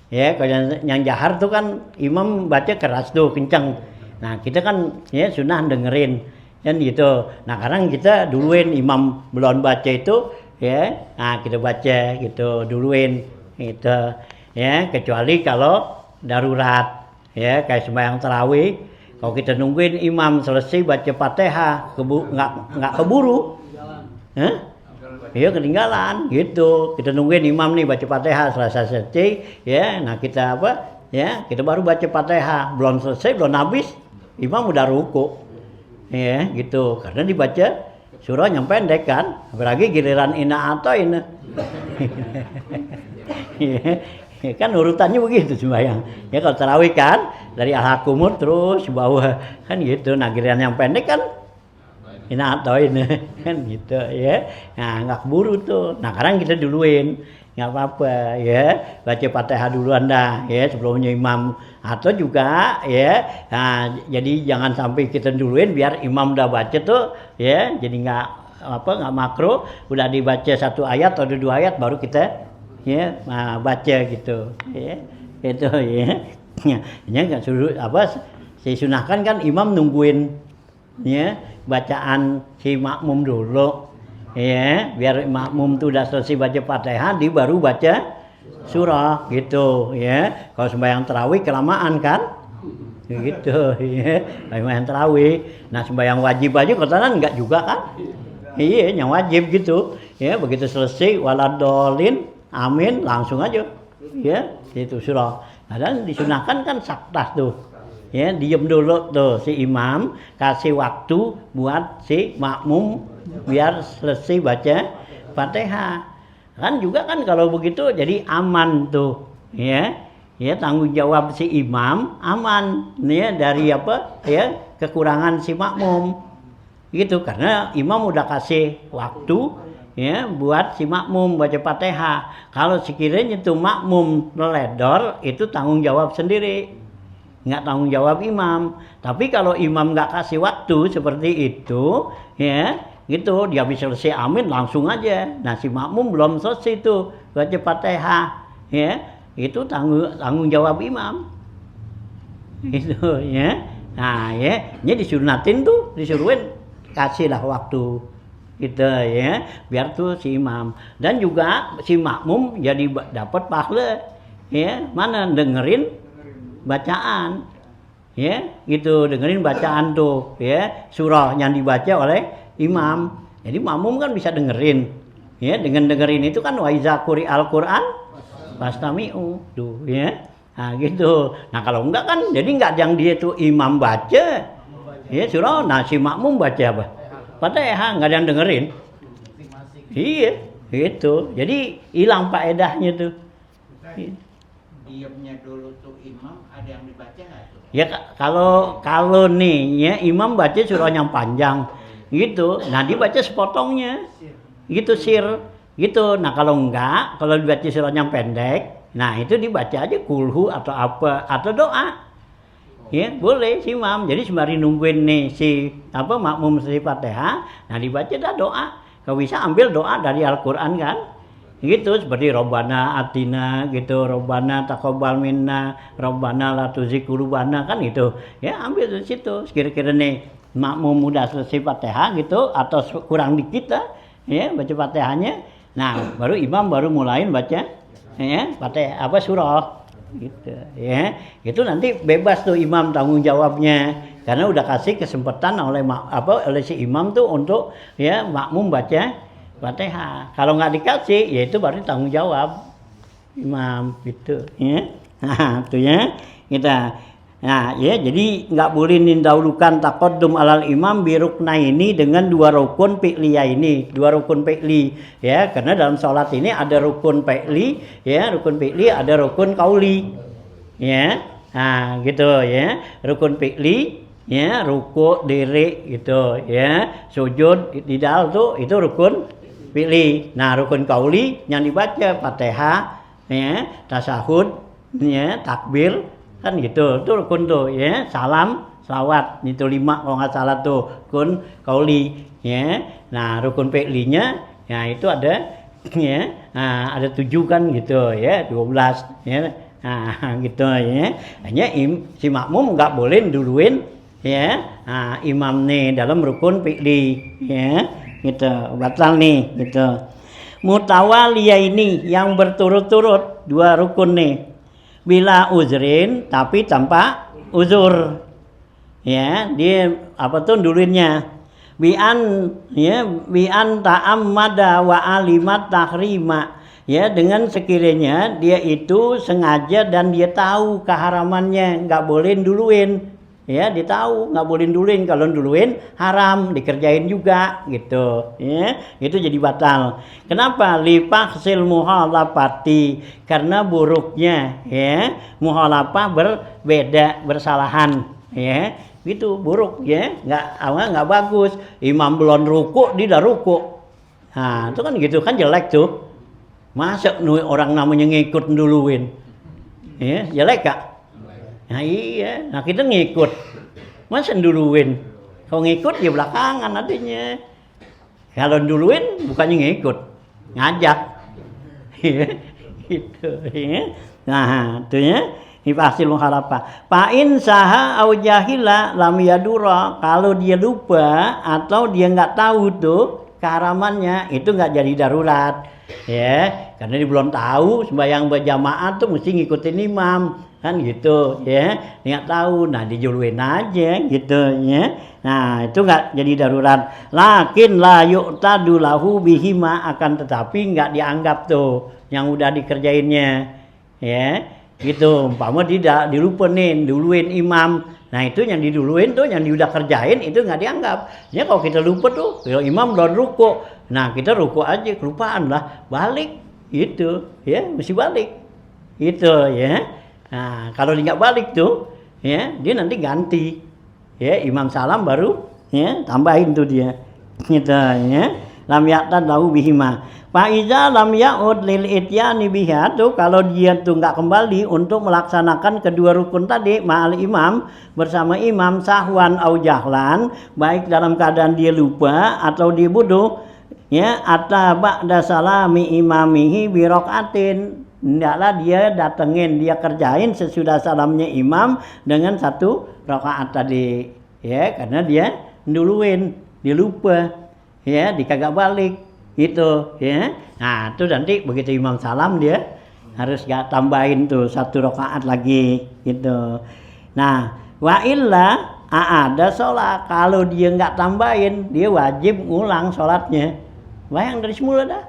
Ya, kalau yang jahar tuh kan imam baca keras tuh, kencang. Nah, kita kan ya sunah dengerin kan gitu. Nah, sekarang kita duluin imam belum baca itu ya. Nah, kita baca gitu duluin gitu. Ya, kecuali kalau darurat ya kayak sembahyang tarawih, kalau kita nungguin imam selesai baca Fatihah, enggak keburu. Hah? Iya ketinggalan gitu. Kita nungguin imam nih baca Fatihah selesai ya. Nah kita apa ya, kita baru baca Fatihah, belum selesai, belum habis imam udah ruku ya gitu, karena dibaca surah yang pendek kan, apalagi giliran ina atau ina. Ya, kan urutannya begitu sembahyang ya. Kalau tarawih kan dari al-hakumur terus bawah kan gitu. Nah giliran yang pendek kan Ini atoin kan gitu ya. Nah, nggak keburu tuh. Nah, sekarang kita duluin. Nggak apa-apa ya. Baca Fatihah duluan dah ya sebelumnya imam. Atau juga ya. Nah, jadi jangan sampai kita duluin biar imam udah baca tuh ya. Jadi nggak makro, udah dibaca satu ayat atau dua ayat baru kita ya baca gitu ya. Itu ya. Ya nggak suruh disunahkan kan imam nungguin ya bacaan si makmum dulu ya biar makmum tuh udah selesai baca Fatihah dia baru baca surah gitu ya. Kalau sembahyang tarawih kelamaan kan gitu ya sembahyang tarawih. Nah sembahyang wajib aja katanya enggak juga kan. Iya yang wajib gitu ya begitu selesai waladolin amin langsung aja ya itu surah. Nah, dan disunahkan kan saktas tuh ya diem dulu tuh si imam kasih waktu buat si makmum biar selesai baca Fatihah. Kan juga kan kalau begitu jadi aman tuh ya tanggung jawab si imam aman ya dari kekurangan si makmum gitu karena imam udah kasih waktu ya buat si makmum baca Fatihah. Kalau sekiranya tuh makmum meledor itu tanggung jawab sendiri, nggak tanggung jawab imam. Tapi kalau imam nggak kasih waktu seperti itu ya gitu dia bisa selesai amin langsung aja. Nah si makmum belum selesai tuh baca Fatihah ya itu tanggung jawab imam itu ya. Nah ya ini disunatin tuh disuruhin kasihlah waktu gitu ya biar tuh si imam dan juga si makmum jadi dapat pahala ya mana dengerin bacaan ya gitu dengerin bacaan tuh ya surah yang dibaca oleh imam. Jadi makmum kan bisa dengerin ya dengan dengerin itu kan wa iza quri'al Qur'an fastami'u tuh ya. Nah gitu. Nah kalau enggak kan jadi enggak yang dia tuh imam baca ya surah nah si makmum baca apa? Fatihah nggak ada yang dengerin. Iya, gitu. Jadi hilang faedahnya tuh. Diamnya dulu tuh imam ada yang dibaca nggak tuh? Ya kalau nih ya imam baca surah yang panjang gitu. Nah dibaca sepotongnya. Gitu sir. Gitu. Nah kalau enggak, kalau dibaca surah yang pendek, nah itu dibaca aja kulhu atau apa atau doa. Ya boleh si imam jadi sembari nungguin nih si makmum selesai Fatihah nah dibaca dah doa. Kalau bisa ambil doa dari Al-Quran kan gitu seperti Robbana atina gitu Robbana taqabbal minna Robbana la tuzigh qulubana kan itu ya ambil dari situ. Kira-kira nih makmum udah selesai Fatihah gitu atau kurang dikit lah ya baca Fatihahnya nah baru imam baru mulain baca ya Fatihah surah gitu ya itu nanti bebas tuh imam tanggung jawabnya karena udah kasih kesempatan oleh si imam tuh untuk ya makmum baca Fatihah. Kalau nggak dikasih ya itu baru tanggung jawab imam gitu ya. Nah tuh ya kita nah ya jadi nggak boleh mendahulukan taqaddum alal imam birukna ini dengan dua rukun fi'liyah ini dua rukun fi'li ya karena dalam sholat ini ada rukun fi'li ya rukun fi'li ada rukun qauli ya nah gitu ya rukun fi'li ya ruku diri gitu ya sujud tidal tuh itu rukun fi'li. Nah rukun qauli yang dibaca Fatihah ya tasahud ya takbir kan gitu tuh rukun tuh ya salam selawat itu 5 kalau nggak salah tuh rukun qauli ya. Nah rukun fi'linya ya itu ada ya nah, ada 7 kan gitu ya 12 ya nah gitu ya hanya si makmum nggak boleh duluin ya nah, imam nih dalam rukun fi'li ya gitu batal nih gitu. Mutawaliyah ini yang berturut-turut 2 rukun nih bila uzrin tapi tanpa uzur ya dia duluinnya bi'an ta'ammada wa alimat tahrima ya dengan sekiranya dia itu sengaja dan dia tahu keharamannya nggak boleh duluin ya dia tahu nggak boleh duluin kalau duluin haram dikerjain juga gitu ya itu jadi batal. Kenapa? Lifahsil muhalafati karena buruknya ya muhalafah berbeda bersalahan ya gitu buruk ya, nggak bagus. Imam belum ruku dia udah ruku, nah itu kan gitu kan jelek tuh. Masa orang namanya ngikut duluin, ya jelek gak? Nah iya, nah kita ngikut, masa duluin? Kalau ngikut ya belakangan artinya. Kalau duluin bukannya ngikut, ngajak, gitu ya. Nah itu ya. Fasil mukhalafah. Fa'in saha au jahila lam yadura. Kalau dia lupa atau dia nggak tahu tuh keharamannya, itu nggak jadi darurat. Ya, karena dia belum tahu sembahyang berjamaah tuh mesti ngikutin imam, kan gitu ya. Dia nggak tahu, nah dijuluin aja gitu ya. Nah, itu nggak jadi darurat. Lakin la yu'tadu lahu bihima, akan tetapi nggak dianggap tuh yang udah dikerjainnya. Ya. Gitu, umpama tidak dilupain duluin imam, nah itu yang diduluin tuh yang udah kerjain itu nggak dianggap. Ya kalau kita lupa tuh, kalau imam belum ruku, nah kita ruku aja kelupaan lah, balik itu ya mesti balik itu ya. Nah kalau dia nggak balik tuh ya dia nanti ganti ya, imam salam baru ya tambahin tuh dia gitu ya. Lam ya'tad lahu bihima. Fa iza lam ya'ud lil ityani biha, tuh kalau dia tuh enggak kembali untuk melaksanakan kedua rukun tadi ma'al imam, bersama imam, sahwan au jahlan, baik dalam keadaan dia lupa atau dia bodoh ya, atta ba'da salami imamihi bi rakaatin, hendaklah dia datengin, dia kerjain sesudah salamnya imam dengan 1 rakaat tadi ya, karena dia duluin, dia lupa ya, dia kagak balik gitu ya. Nah itu nanti begitu imam salam dia harus gak tambahin tuh 1 rakaat lagi gitu. Nah wa illa ada sholat, kalau dia nggak tambahin dia wajib ngulang sholatnya, bayang dari semula dah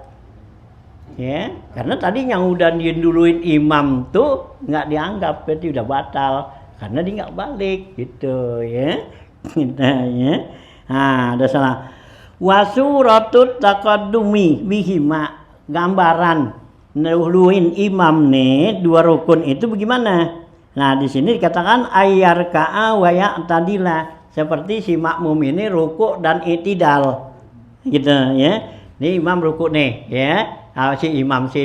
ya, karena tadi yang udah dia duluin imam tuh nggak dianggap, berarti udah batal karena dia nggak balik gitu ya. Gitu ya. Nah ada salah. Wasuratut taqaddumi bihima, gambaran nuluin imam nih 2 rukun itu bagaimana? Nah di sini dikatakan ayyar ka'a wa ya'tadila, seperti si makmum ini ruku dan i'tidal gitu ya. Ini imam ruku nih ya, si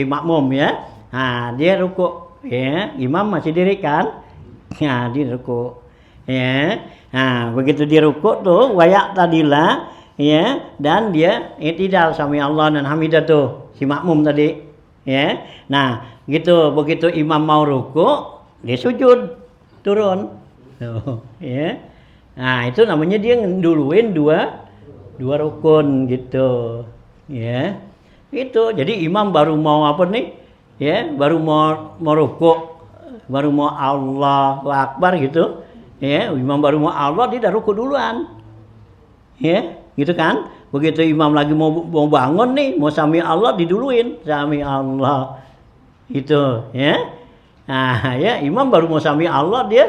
makmum ya. Nah dia ruku ya, imam masih diri kan? Nah dia ruku ya. Nah begitu dia ruku tuh wa ya'tadila ya, dan dia i'tidal sami Allah dan hamidah tuh si makmum tadi ya. Nah gitu, begitu imam mau ruku dia sujud turun tuh ya. Nah itu namanya dia duluin dua rukun gitu ya. Itu jadi imam baru mau apa nih ya, baru mau ruku, baru mau Allahu Akbar gitu ya, imam baru mau Allah dia udah ruku duluan ya gitu kan. Begitu imam lagi mau bangun nih, mau sami Allah diduluin sami Allah itu ya. Nah ya imam baru mau sami Allah dia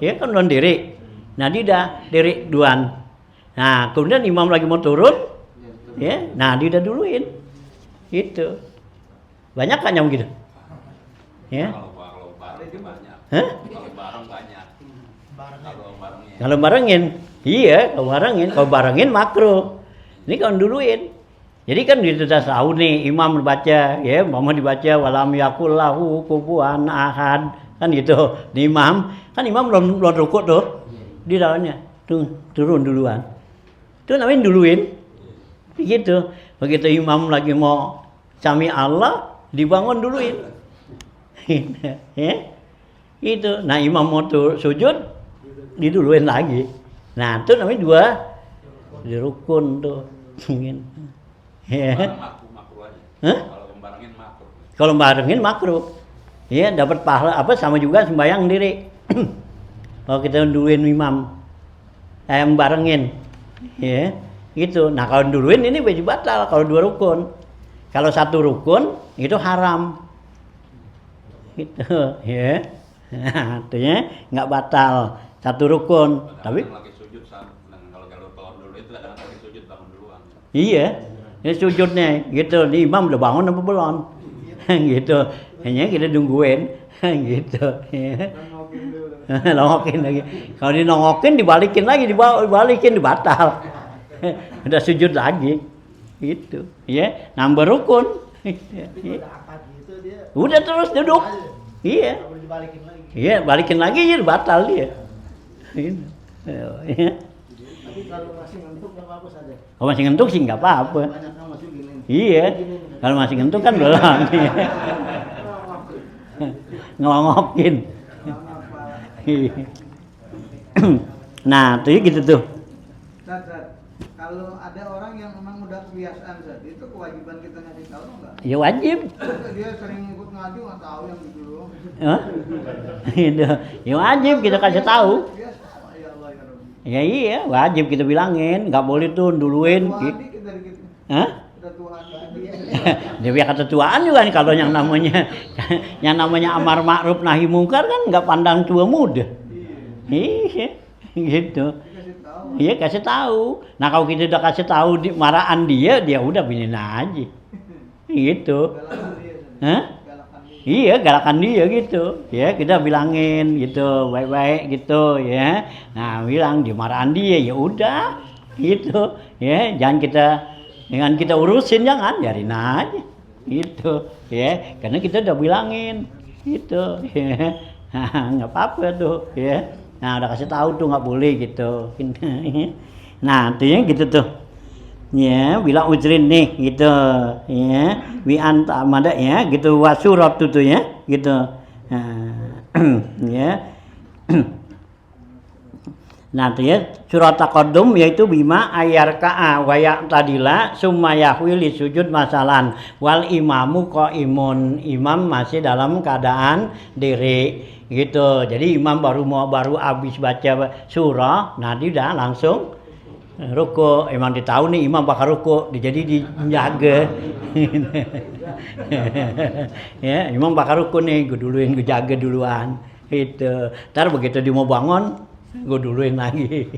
kan belum diri, nah dia udah diri duluan. Nah kemudian imam lagi mau turun ya, nah dia udah duluin itu. Banyak kan yang begitu ya? Kalau bareng banyak. Hah? Kalau bareng banyak. Kalau barengin, iya kalau barengin makruh. Ini kalau duluin. Jadi kan itu sudah tahu nih imam baca ya, mau dibaca walam yakul lahu kufuwan ahad kan gitu. Di imam kan imam belum rukuk tuh. Di dalamnya turun duluan. Itu namanya duluin. Gitu. Begitu imam lagi mau sami Allah dibangun duluin. Ya. Itu. Nah imam mau sujud diduluin lagi. Nah itu namanya 2 rukun tuh. Ya. Makruh aja. Hah? Kalau barengin makruh. Ya dapat pahala apa sama juga sembahyang diri. Kalau kita duluin imam barengin ya gitu. Nah kalau duluin ini wajib batal kalau 2 rukun. Kalau 1 rukun itu haram gitu ya. Nah artinya nggak batal 1 rukun. Tapi lagi sujud kalau dulu itu ada lagi sujud bangun duluan. Iya, ini sujudnya gitu. Nih imam udah bangun apa belum? Gitu. Hanya kita nungguin gitu ya. Nongokin lagi. Kalau dinongokin dibalikin lagi, dibalikin dibatal. Udah sujud lagi. Gitu. Ya, nambah rukun. Udah terus duduk. Iya. Iya, balikin lagi ya batal dia. Gitu. Ya. Tapi kalau masih ngantuk nggak apa-apa saja. Kalau masih ngantuk sih nggak apa-apa. Banyak yang masih gini. Iya. Kalau masih ngantuk kan belum. Ngelongokin. Nah, tuh gitu tuh. Zat, kalau ada orang yang memang udah kebiasaan Zat, itu kewajiban kita ngasih tahu enggak? Ya wajib. Dia sering ikut ngaji nggak tahu yang gitu loh. Hah? Gitu. Ya wajib kita kasih tahu. Biasa, ya Allah ya Rabbi. Ya iya, wajib kita bilangin, nggak boleh tuh duluin. Tuhan dikit dari kita. Hah? Udah Tuhan Dia biar ketuaan juga nih kalau yang namanya amar ma'ruf nahi mungkar kan nggak pandang tua muda. Iya, gitu. dikasih tahu. Iya kasih tahu. Nah kalau kita udah kasih tahu marahan dia udah binin aja. Gitu. Galakan dia. Zat. Hah? Galakan dia. Iya galakan dia gitu. Ya kita bilangin gitu baik-baik gitu ya. Nah bilang dimarahan dia ya udah gitu ya. Jangan kita urusin jangan biarin aja gitu ya. Karena kita udah bilangin gitu ya. Nah, nggak apa-apa tuh ya. Nah udah kasih tahu tuh nggak boleh gitu. Nah artinya gitu tuh. Ya, bila ujrin nih gitu ya. Wi anta amada ya gitu wasurat tuh ya gitu. Nah, ya. Nah, itu ya surat taqaddum yaitu bima ayarka'a wa ya'tadila summa yahwi li sujud masalan wal imamu qaimun. Imam masih dalam keadaan diri gitu. Jadi imam baru habis baca surah, nah dia udah langsung ruku. Emang ditahu nih imam bakal ruku, jadi dijaga. Ya, imam bakal ruku nih, gue jaga duluan. Gitu. Ntar begitu dia mau bangun, gue duluin lagi.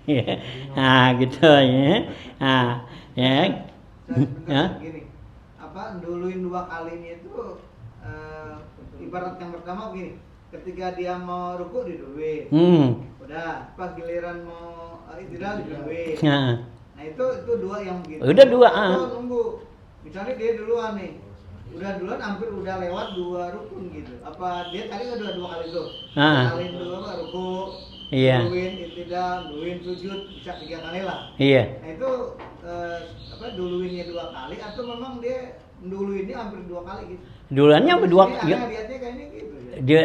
Ya. Nah, gitu ya. Nah, ya. Sebentar, gini, apa duluin 2 kalinya itu ibarat yang pertama begini, ketika dia mau ruku diduluin, udah pas giliran mau istirahat diduluin. Nah itu 2 yang begitu. Udah 2. Atau nunggu, misalnya dia duluan nih, udah duluan hampir udah lewat 2 rukun gitu. Apa dia tadi udah 2 kali tuh? Kaliin 2 ruku. Iya. Duluin itidal, duluin sujud, bisa 3 kali lah. Iya. Nah itu duluinnya 2 kali atau memang dia duluinnya hampir 2 kali gitu? Duluannya apa 2 Ini aneh lihatnya kayaknya gitu ya. Dia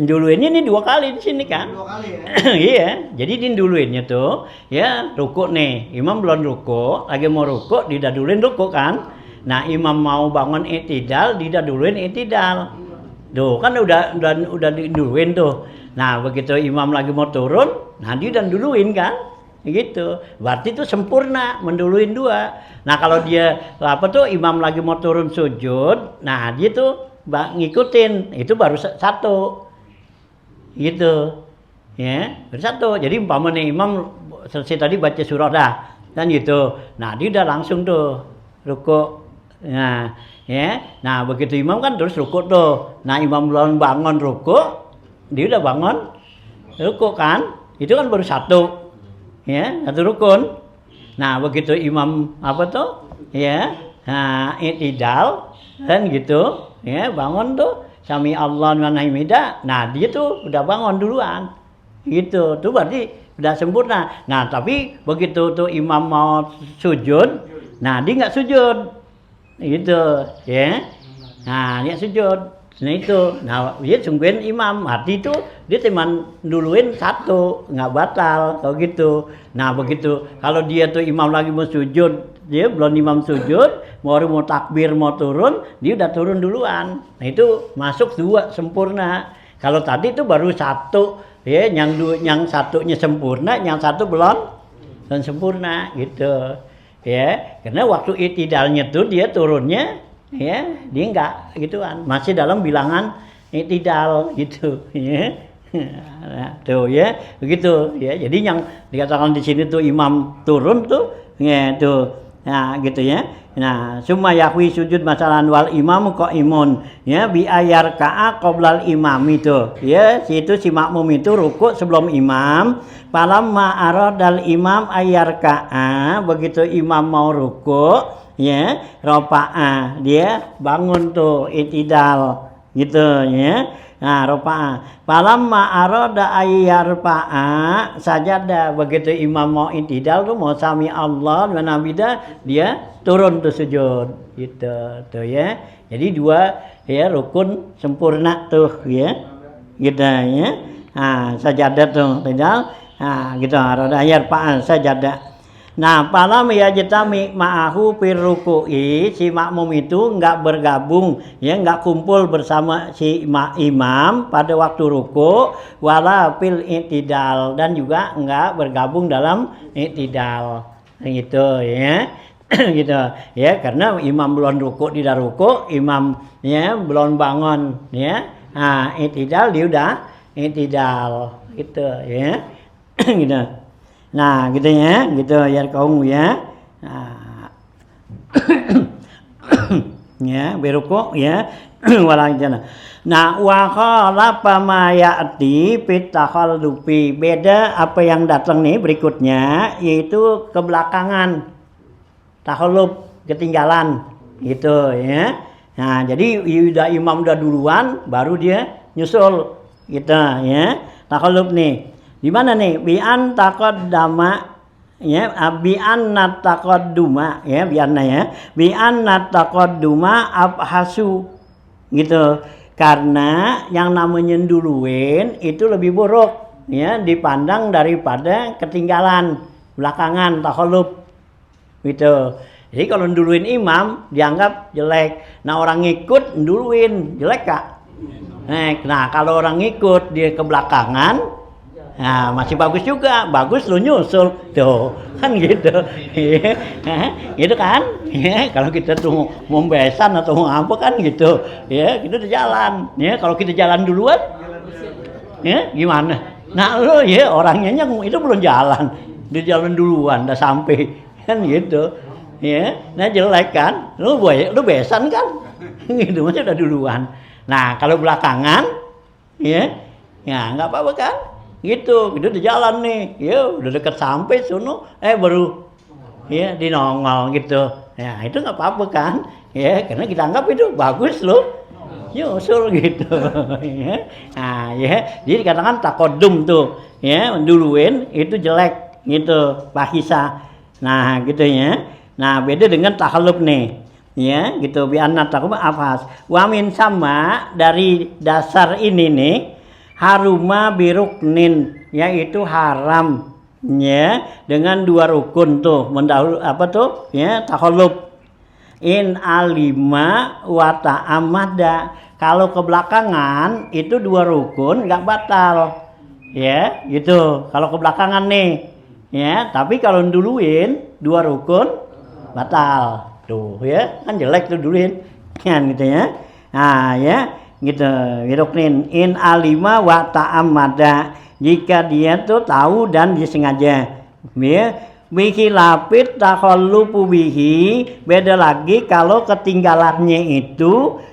duluinnya nih 2 kali di sini kan. 2 kali ya. Iya, jadi dia duluinnya tuh ya ruku nih. Imam belum ruku, lagi mau ruku, dia duluin ruku kan. Nah, imam mau bangun i'tidal, dia duluin i'tidal. Tuh, kan udah diduluin tuh. Nah, begitu imam lagi mau turun, nah dia udah duluin kan. Gitu. Berarti itu sempurna menduluin 2. Nah, kalau dia imam lagi mau turun sujud, nah dia tuh ngikutin, itu baru 1. Gitu. Ya, baru 1. Jadi umpamanya imam selesai tadi baca surah dah, kan gitu. Nah, dia udah langsung tuh ruku. Nah, ya. Nah, begitu imam kan terus ruku tuh. Nah, imam belum bangun ruku, dia udah bangun ruku kan? Itu kan baru 1. Ya, 1 rukun. Nah, begitu imam ya. Nah, i'tidal kan gitu. Ya, bangun tuh sami Allah wa hamidah. Nah, dia tuh udah bangun duluan. Gitu. Tuh berarti udah sempurna. Nah, tapi begitu tuh imam mau sujud, nah dia enggak sujud. Gitu, ya. Nah, dia sujud. Nah itu, nah dia sungguhin imam, arti itu dia cuman duluin 1, nggak batal kalau gitu. Nah begitu, kalau dia tuh imam lagi mau sujud, dia belum imam sujud, mau takbir mau turun, dia udah turun duluan. Nah itu masuk 2 sempurna. Kalau tadi itu baru 1, ya yang 1-nya sempurna, yang 1 belum sempurna gitu. Ya, karena waktu i'tidalnya tuh dia turunnya ya dia enggak gituan, masih dalam bilangan i'tidal gitu ya. Nah, tuh ya begitu ya. Jadi yang dikatakan di sini tuh imam turun tuh ya tuh Nah, gitu ya. Nah, summa yahwi sujud masalan wal imam qaimun ya bi ayar ka'a qoblal imam itu. Ya, situ si makmum itu rukuk sebelum imam. Falamma aradal imam ayar ka'a, begitu imam mau rukuk ya, ropa'a, dia bangun tuh itidal gitu ya. Nah, ropa'a. Falamma arada ayyarfa'a sajada, begitu imam mau itidal tuh mau sami Allah wa nabida, dia turun tuh sujud gitu tuh ya. Jadi dua ya rukun sempurna tuh ya. Gitu ya. Nah, sajadah tuh itidal. Nah, gitu arada ayyarfa'a sajada. Nah, palam yajtami ma'ahu fir ruku'i, si makmum itu enggak bergabung ya, enggak kumpul bersama si imam pada waktu ruku, wala fil i'tidal, dan juga enggak bergabung dalam i'tidal gitu ya. Gitu ya, karena imam belum ruku tidak ruku, imam ya belum bangun ya. Nah, i'tidal dia udah i'tidal gitu ya. Gitu. Nah, gitu ya, gitu ya kaum ya. Nah. Ya, beruku ya. Walang jana. Nah, wa khalafa ma ya'ti fit takhallufi. Beda apa yang datang nih berikutnya, yaitu kebelakangan. Takhalluf, ketinggalan gitu ya. Nah, jadi imam udah duluan baru dia nyusul gitu ya. Takhalluf nih. Di mana nih? Bi'an taqaddama ya, bi'an nataqadduma ya, bi'anna ya. Bi'an nataqadduma abhasu gitu. Karena yang namanya duluin itu lebih buruk ya dipandang daripada ketinggalan belakangan takhalluf gitu. Jadi kalau duluin imam dianggap jelek. Nah, orang ngikut duluin jelek Kak. Nah, kalau orang ngikut dia ke belakangan, nah masih bagus juga, bagus lu nyusul tuh kan gitu. Gitu kan ya, kalau kita tuh mau besan atau mau apa kan gitu ya, kita udah jalan ya. Kalau kita jalan duluan ya gimana, nah lu ya orangnya itu belum jalan, dia jalan duluan udah sampai kan gitu ya. Nah jelek kan, lu besan kan gitu, masih udah duluan. Nah kalau belakangan ya nggak apa-apa kan gitu, udah jalan nih, ya udah deket sampai sono, baru ya dinongol gitu. Ya itu nggak apa-apa kan, ya karena kita anggap itu bagus loh, nyusul gitu. Ya. Nah ya, jadi dikatakan takodum tuh, ya duluin itu jelek gitu, bahisa. Nah gitu ya. Nah beda dengan takhalluf nih, ya gitu. Bi'anna takhalluf afas. Wa min sama dari dasar ini nih. Haruma biruknin, yaitu haram ya dengan dua rukun tuh mendahulu apa tuh ya takhalluf. In alima wa ta'amada, kalau kebelakangan itu dua rukun nggak batal ya gitu kalau kebelakangan nih ya. Tapi kalau duluin dua rukun batal tuh ya, kan jelek tuh duluin kan gitu ya. Nah ya gitu, wiruknin in alima wa ta'amada, jika dia tuh tahu dan disengaja ya. Bihi lapit takhallufu bihi, beda lagi kalau ketinggalannya itu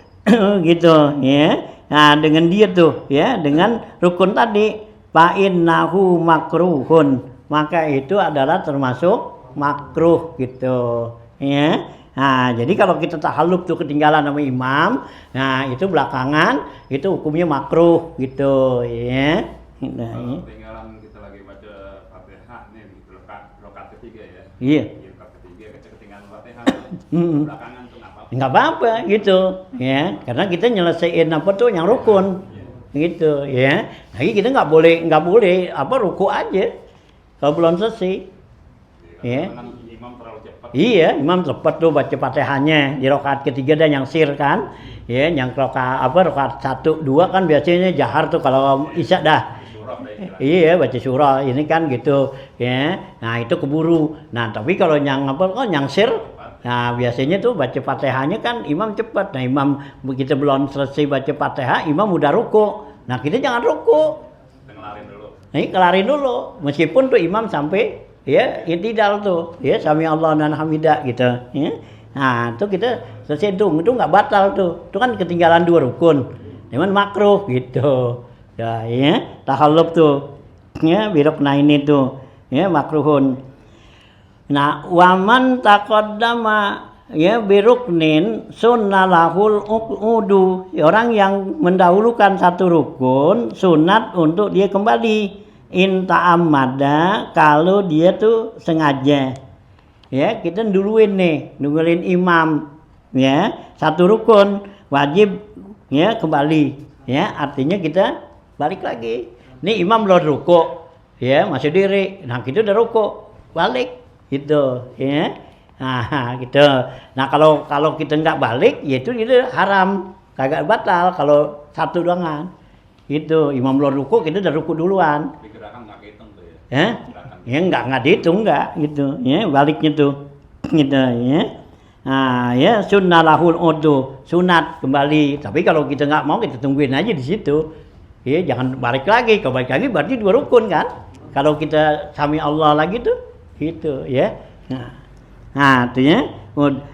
gitu ya. Nah dengan dia tuh ya, dengan rukun tadi fa innahu makruhun, maka itu adalah termasuk makruh gitu ya. Nah, jadi kalau kita takhalluf tuh ketinggalan sama imam, nah itu belakangan, itu hukumnya makruh gitu ya. Nah, kalau ketinggalan kita lagi baca Fatihah nih, gitu, rakaat ketiga ya. iya. Rakaat ketiga kita ketinggalan Fatihah, Mm-mm. belakangan tuh nggak apa-apa. Nggak apa-apa gitu ya, karena kita nyelesain apa tuh yang rukun gitu ya. Nah, kita nggak boleh apa ruku aja kalau belum selesai. Ya. Kan imam terlalu cepat. Iya, imam cepat tuh baca Fatihahnya di rakaat ketiga dan yang sir kan. Ya, yang rakaat 1 2 kan biasanya jahar tuh kalau isya dah. Iya, baca surah ini kan gitu ya. Nah, itu keburu. Nah, tapi kalau yang yang sir, nah biasanya tuh baca Fatihahnya kan imam cepat. Nah, imam kita belum selesai baca Fatihah, imam udah ruku. Nah, kita jangan ruku. Kelarin dulu. Nah, kelarin dulu. Meskipun tuh imam sampai ya itidal tuh, ya sami Allah dan hamidah gitu, ya. Nah, itu kita selesai itu nggak batal tuh. Itu kan ketinggalan 2 rukun. Cuman makruh gitu. Ya, tahallub tuh. Ya, birukna ini tuh. Ya, makruhun. Nah, waman taqaddama ya biruknin sunnalahul udu. Orang yang mendahulukan satu rukun sunat untuk dia kembali. In ta'ammada kalau dia tuh sengaja. Ya, kita duluin nih, nungguin imam. Ya, satu rukun wajib ya kembali. Ya, artinya kita balik lagi. Nih imam belum ruku. Ya, masih diri. Nah, kita udah ruku, balik gitu, ya. Nah, gitu. Nah, kalau kita nggak balik, ya itu haram, kagak batal kalau satu doangan. Gitu, imam belum ruku, kita udah ruku duluan. Tapi gerakan nggak kehitung tuh ya? Ya nggak dihitung nggak gitu, ya baliknya tuh, gitu ya. Nah, ya sunnalahul udu, sunat kembali. Tapi kalau kita nggak mau, kita tungguin aja di situ. Ya jangan balik lagi, kalau balik lagi berarti 2 rukun kan. Kalau kita sami Allah lagi tuh, gitu ya. Nah, artinya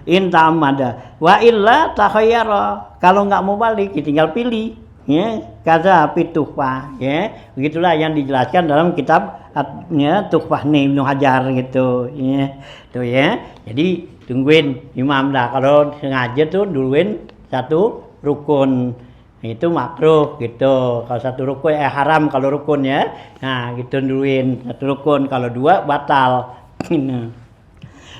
in ta'ammada wa illa takhayyara. Kalau nggak mau balik, ya tinggal pilih. Ya, kaza pituhfah ya. Begitulah yang dijelaskan dalam kitab ya Tuhfah Ibnu Hajar gitu ya. Tuh ya. Jadi tungguin imam dah. Kalau sengaja tuh duluin satu rukun. Itu makruh gitu. Kalau satu rukun haram kalau rukun ya. Nah, gitu duluin satu rukun. Kalau 2 batal.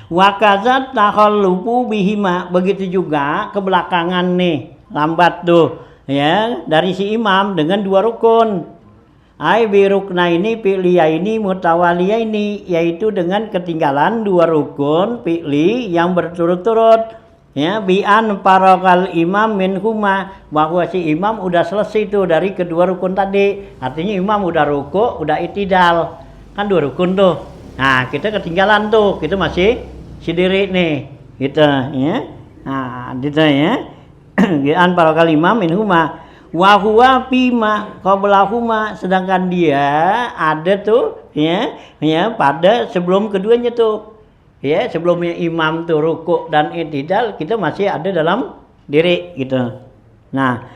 Wa kaza takhallufu bihima. Begitu juga kebelakangan nih, lambat tuh. Ya, dari si imam dengan 2 rukun. Ai birukna ini fi'liya ini mutawaliya ini, yaitu dengan ketinggalan 2 rukun fi'li yang berturut-turut. Ya, bi'an parakal imam minhuma, bahwa si imam udah selesai tuh dari kedua rukun tadi. Artinya imam udah ruku, udah itidal. Kan 2 rukun tuh. Nah, kita ketinggalan tuh, kita masih sendiri nih. Gitu ya. Nah, gitu ya. Bi'an parakal imam minhuma wa huwa fima qablahuma, sedangkan dia ada tuh ya pada sebelum keduanya tuh. Ya, sebelumnya imam tuh ruku dan i'tidal, kita masih ada dalam diri gitu. Nah,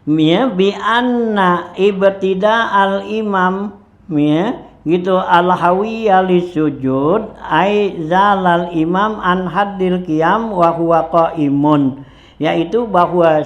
ya bi anna ibtida al imam ya gitu al-hawiyya lisujud ai zalal imam an haddil qiyam wa huwa qaimun, yaitu bahwa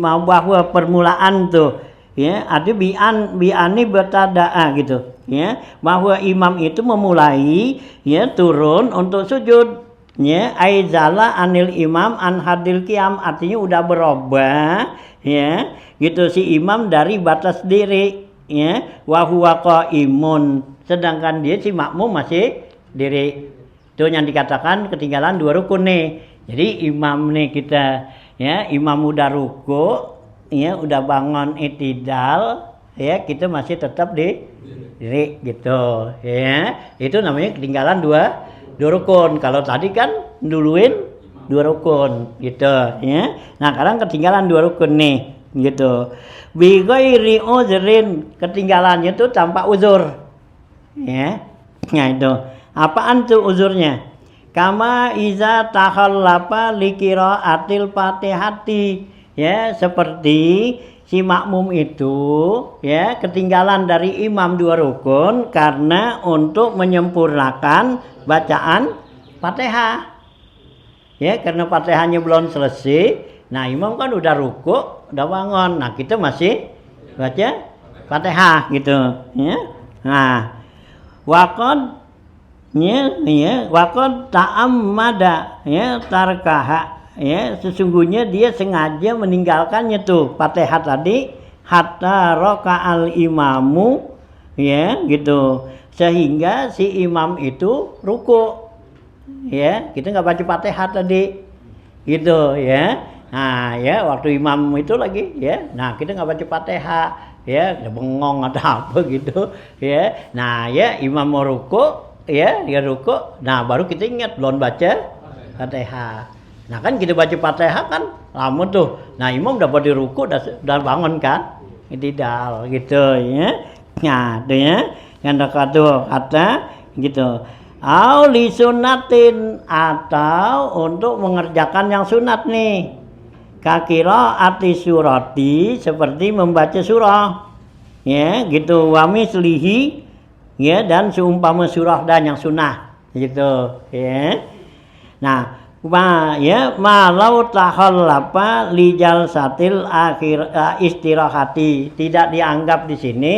bahwa permulaan tuh ya ada bi'ani bertadaa gitu ya, bahwa imam itu memulai ya turun untuk sujud ya, aizala anil imam an hadil qiyam, artinya udah berubah ya gitu si imam dari batas diri ya, wa huwa qaimun, sedangkan dia si makmum masih diri. Itu yang dikatakan ketinggalan 2 rukun nih. Jadi imam nih kita ya, imam udah ruku ya, udah bangun i'tidal ya, kita masih tetap di diri gitu ya. Itu namanya ketinggalan 2 rukun. Kalau tadi kan duluin 2 rukun gitu ya. Nah, sekarang ketinggalan 2 rukun nih gitu. Bi ghairi uzrin, ketinggalannya tuh tanpa uzur. Ya. Nah, itu. Apaan tuh uzurnya? Kama iza takhallafa liqiraatil Fatihati, ya seperti si makmum itu ya ketinggalan dari imam 2 rukun karena untuk menyempurnakan bacaan Fatihah. Ya, karena Fatihahnya belum selesai. Nah, imam kan udah ruku, udah bangun. Nah, kita masih baca Fatihah gitu ya. Nah, waqad ya waqad ta'ammada ya tarkaha, ya sesungguhnya dia sengaja meninggalkannya tuh Fatihah tadi, hatta raka'al imamu ya gitu, sehingga si imam itu ruku ya, kita nggak baca Fatihah tadi gitu ya. Nah ya, waktu imam itu lagi ya, nah kita nggak baca Fatihah ya, bengong atau apa gitu ya. Nah ya, imam mau ruku ya, dia ruku, nah baru kita ingat belum baca Fatihah. Nah kan kita baca Fatihah kan lama tuh. Nah imam udah pada ruku, udah bangun kan, itidal gitu ya. Nah itu ya, yang kata gitu. Au li sunnatin, atau untuk mengerjakan yang sunat nih. Kakira ati surati, seperti membaca surah. Ya, gitu. Wa mislihi, ya, dan seumpama surah dan yang sunnah gitu, ya. Nah, malau tahallafa li jalsatil akhir istirahati, tidak dianggap di sini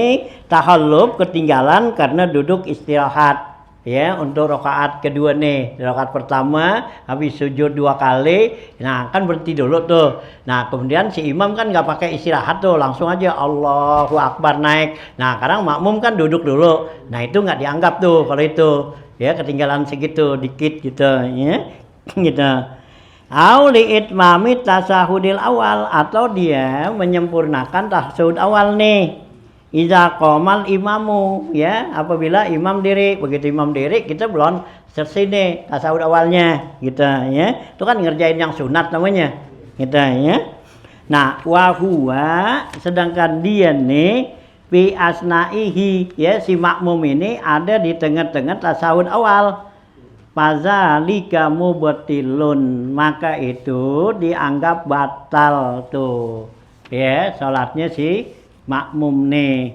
tahallub ketinggalan karena duduk istirahat. Ya, untuk rakaat kedua nih, rakaat pertama habis sujud 2 kali, nah kan berhenti dulu tuh. Nah kemudian si imam kan nggak pakai istirahat tuh, langsung aja Allahu Akbar naik. Nah sekarang makmum kan duduk dulu, nah itu nggak dianggap tuh kalau itu, ya ketinggalan segitu dikit gitu, ya gitu. Au li itmami tasahudil awal, atau dia menyempurnakan tasahud awal nih. Iza qomal imamu, ya, apabila imam diri, begitu imam diri kita belum selesai nih tasawuf awalnya gitu, ya. Itu kan ngerjain yang sunat namanya gitu, ya. Nah, wa huwa, sedangkan dia nih fi asnaihi, ya, si makmum ini ada di tengah-tengah tasawuf awal. Fazalika mubtilun, maka itu dianggap batal tuh, ya, salatnya si makmum nih,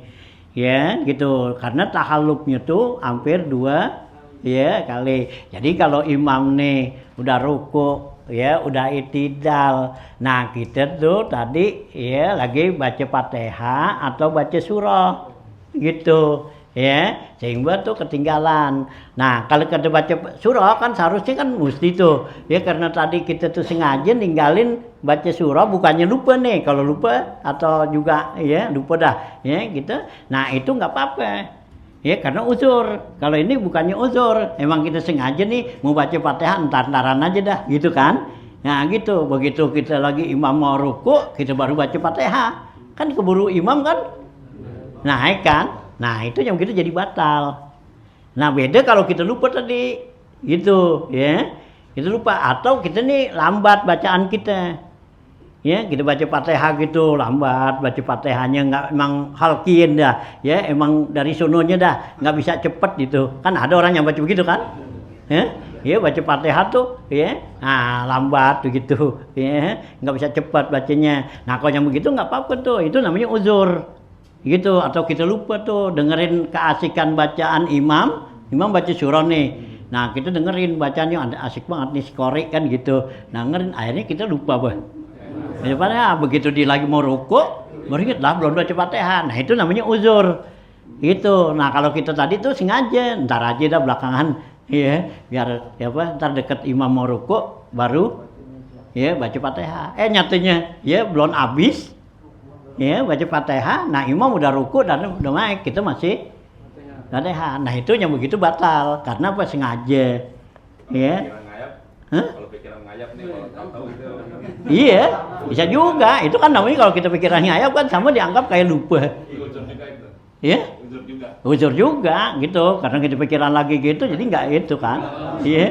ya gitu, karena tahallubnya tuh hampir 2 ya kali. Jadi kalau imam nih udah ruku, ya udah itidal, nah kita tuh tadi ya lagi baca Fatihah atau baca surah gitu, ya, sehingga tuh ketinggalan. Nah kalau kita baca surah kan seharusnya kan mesti tuh, ya, karena tadi kita tuh sengaja ninggalin baca surah, bukannya lupa nih, kalau lupa atau juga ya lupa dah, ya gitu. Nah itu nggak apa-apa, ya, karena uzur. Kalau ini bukannya uzur, emang kita sengaja nih mau baca Fatihah entar-entaran aja dah gitu kan. Nah gitu, begitu kita lagi imam mau ruku kita baru baca Fatihah, kan keburu imam kan naik kan. Nah itu yang begitu jadi batal. Nah beda kalau kita lupa tadi gitu, ya, kita lupa, atau kita nih lambat bacaan kita, ya, kita baca Fatihah gitu lambat, baca Fatihahnya nggak, emang halkin dah, ya, emang dari sononya dah nggak bisa cepet gitu kan. Ada orang yang baca begitu kan, ya, baca Fatihah tuh, ya, nah lambat begitu, ya, nggak bisa cepat bacanya. Nah kalau yang begitu nggak apa-apa tuh, itu namanya uzur gitu. Atau kita lupa tuh dengerin keasikan bacaan imam baca surah nih, nah kita dengerin bacanya asik banget nih, skori kan gitu, nah dengerin, akhirnya kita lupa daripada begitu dia lagi mau ruku baru ingat lah belum baca Fatihah. Nah itu namanya uzur gitu. Nah kalau kita tadi tuh sengaja ntar aja dah belakangan, ya, biar ya apa, ntar deket imam mau ruku baru ya baca Fatihah, nyatanya ya belum habis, ya, baca Fatihah, nah imam udah ruku dan udah naik, kita masih Fatihah. Nah itu yang begitu batal, karena apa, sengaja, ya. Kalau pikiran ngayap nih, kalau tahu gitu. Iya, bisa juga. Itu kan namanya kalau kita pikiran ngayap kan sama dianggap kayak lupa. Uzur juga itu. Iya? Uzur juga. Uzur juga gitu, karena kita pikiran lagi gitu, jadi nggak itu kan. Iya.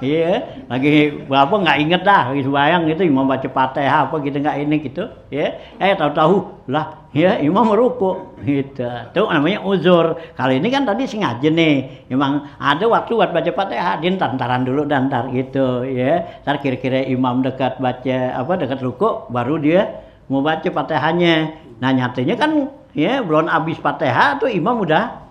Iya, lagi berapa nggak inget dah, lagi sembahyang gitu, imam baca Fatihah apa gitu nggak ini gitu, ya, tahu-tahu lah, ya imam meruku, gitu, itu namanya uzur. Kali ini kan tadi sengaja nih, emang ada waktu buat baca Fatihah, dia ntar-ntaran dulu dan ntar gitu, ya, ntar kira-kira imam dekat baca apa, dekat ruku, baru dia mau baca Fatihahnya. Nah nyatanya kan, ya belum habis Fatihah tuh imam udah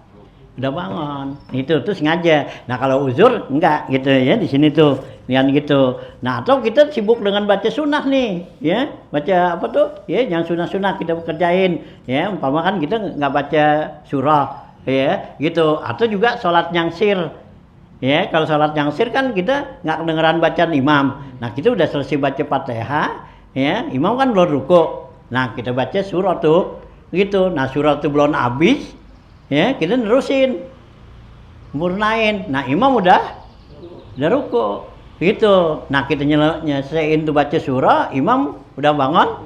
bangun, itu tuh sengaja. Nah kalau uzur enggak gitu, ya, di sini tuh lihat gitu. Nah atau kita sibuk dengan baca sunnah nih, ya, baca apa tuh, ya, yang sunnah kita kerjain, ya, umpama kan kita nggak baca surah, ya, gitu. Atau juga sholat nyangsir, ya, kalau sholat nyangsir kan kita nggak kedengeran bacaan imam. Nah kita udah selesai baca Fatihah, ya, imam kan belum ruku, nah kita baca surah tuh, gitu. Nah surah tuh belum habis, ya, kita nerusin murnain. Nah imam udah ruku gitu. Nah kita nyelesain tuh baca surah, imam udah bangun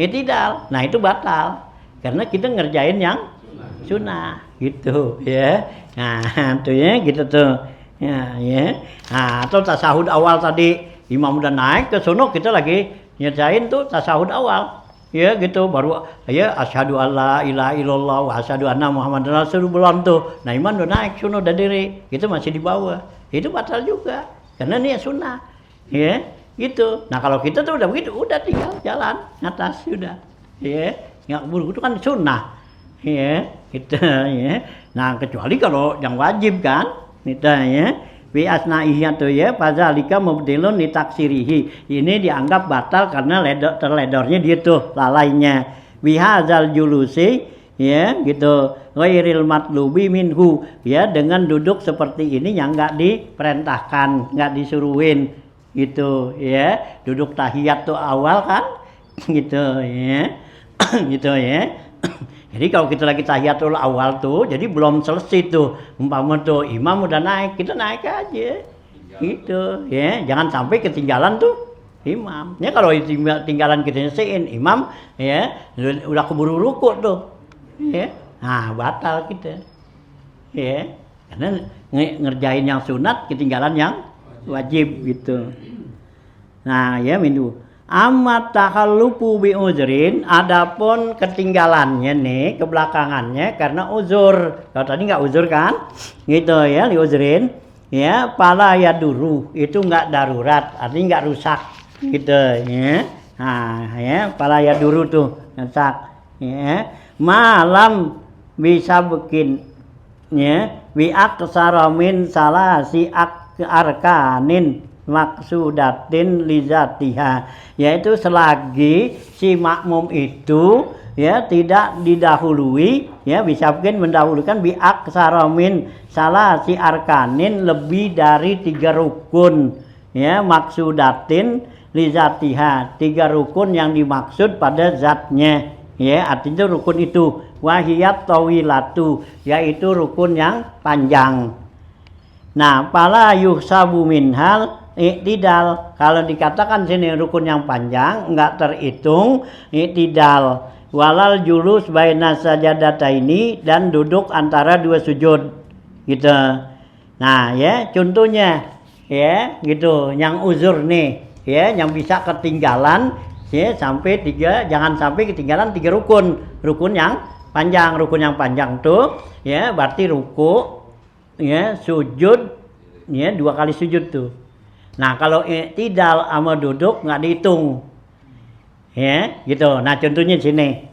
itidal. Nah itu batal karena kita ngerjain yang sunnah gitu, ya. Nah tuh, ya, gitu tuh, ya, ya. Nah atau tasahud awal tadi imam udah naik ke sono, kita lagi ngerjain tuh tasahud awal ya gitu baru ya asyhadu alla ilaha illallah wa asyhadu anna muhammadar rasulullah tuh. Nah iman udah naik sunnah udah diri, itu masih di bawah. Itu batal juga karena ini sunnah. Ya, gitu. Nah kalau kita tuh udah begitu, udah tinggal jalan atas sudah. Ya, nggak buru itu kan sunnah. Ya, gitu ya. Nah kecuali kalau yang wajib kan, kita ya. Bi asna'ihi tuh ya, fadzalika mubtilun li taksirihi. Ini dianggap batal karena terledornya dia tuh lalainya. Bi hadzal julusi ya gitu. Ghairil matlubi minhu ya, dengan duduk seperti ini yang enggak diperintahkan, enggak disuruhin gitu ya. Duduk tahiyat tuh awal kan gitu ya. Gitu ya. Jadi kalau kita lagi tahiyatul awal tuh, jadi belum selesai tuh, umpama tuh imam udah naik, kita naik aja, gitu, ya, jangan sampai ketinggalan tuh imam. Ya kalau ketinggalan kita nyelesain imam, ya, udah keburu ruku tuh, ya, nah batal kita, ya, karena ngerjain yang sunat, ketinggalan yang wajib gitu. Nah, ya mindu. Amma takhallufu bi uzrin, adapun ketinggalannya nih kebelakangannya karena uzur. Kalau tadi nggak uzur kan? Gitu ya, li uzrin. Ya, pala ya duru, itu nggak darurat, artinya nggak rusak gitu ya. Nah, ya, pala ya duru tuh rusak. Ya. Malam bisa bikin ya, bi aksara min salasi arkanin maksudatin lizatiha, yaitu selagi si makmum itu ya tidak didahului ya, bisa mungkin mendahulukan bi aksara min salasi arkanin, lebih dari 3 rukun ya, maksudatin lizatiha, 3 rukun yang dimaksud pada zatnya ya, artinya rukun itu wahiyat tawilatu, yaitu rukun yang panjang. Nah, pala yuhsabu minhal iktidal, kalau dikatakan sini rukun yang panjang enggak terhitung iktidal, walal julus baina sajadataini, dan duduk antara 2 sujud gitu. Nah ya contohnya ya gitu, yang uzur nih ya, yang bisa ketinggalan ya sampai 3, jangan sampai ketinggalan 3 rukun yang panjang. Rukun yang panjang tuh ya berarti ruku ya, sujud ya, 2 kali sujud tuh. Nah kalau iktidal sama duduk nggak dihitung ya gitu. Nah contohnya sini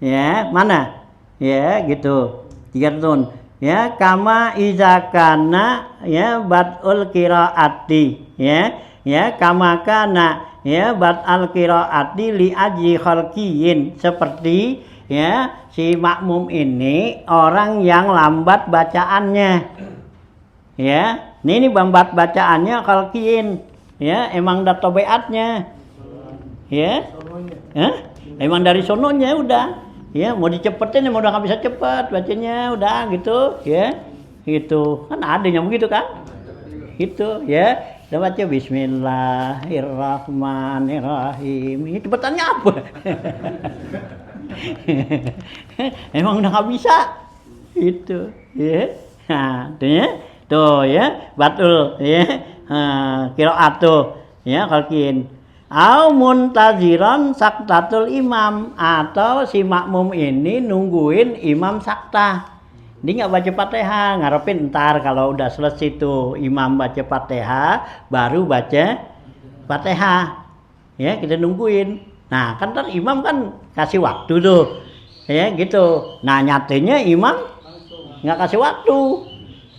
ya, mana ya gitu 3 rukun ya, kama izakana ya badul qiraati ya, ya kama kana ya badal qiraati li aji khalqiyin, seperti ya si makmum ini orang yang lambat bacaannya ya. Ini lambat bacaannya khalqiyin ya, emang udah tobeatnya ya, emang dari sononya udah ya, mau dicepetin emang udah nggak bisa cepet bacanya udah gitu ya, gitu kan ada yang begitu kan gitu ya. Kita baca bismillahirrahmanirrahim, ini cepetannya apa? Emang udah nggak bisa itu ya. Nah tuh ya batul ya, qiraatu ya khalqiyin. Au muntaziran saktatul imam, atau si makmum ini nungguin imam sakta. Dia nggak baca Fatihah, ngarepin ntar kalau udah selesai tuh imam baca Fatihah baru baca Fatihah. Ya, kita nungguin. Nah, kan ntar imam kan kasih waktu tuh. Ya, gitu. Nah, nyatanya imam nggak kasih waktu.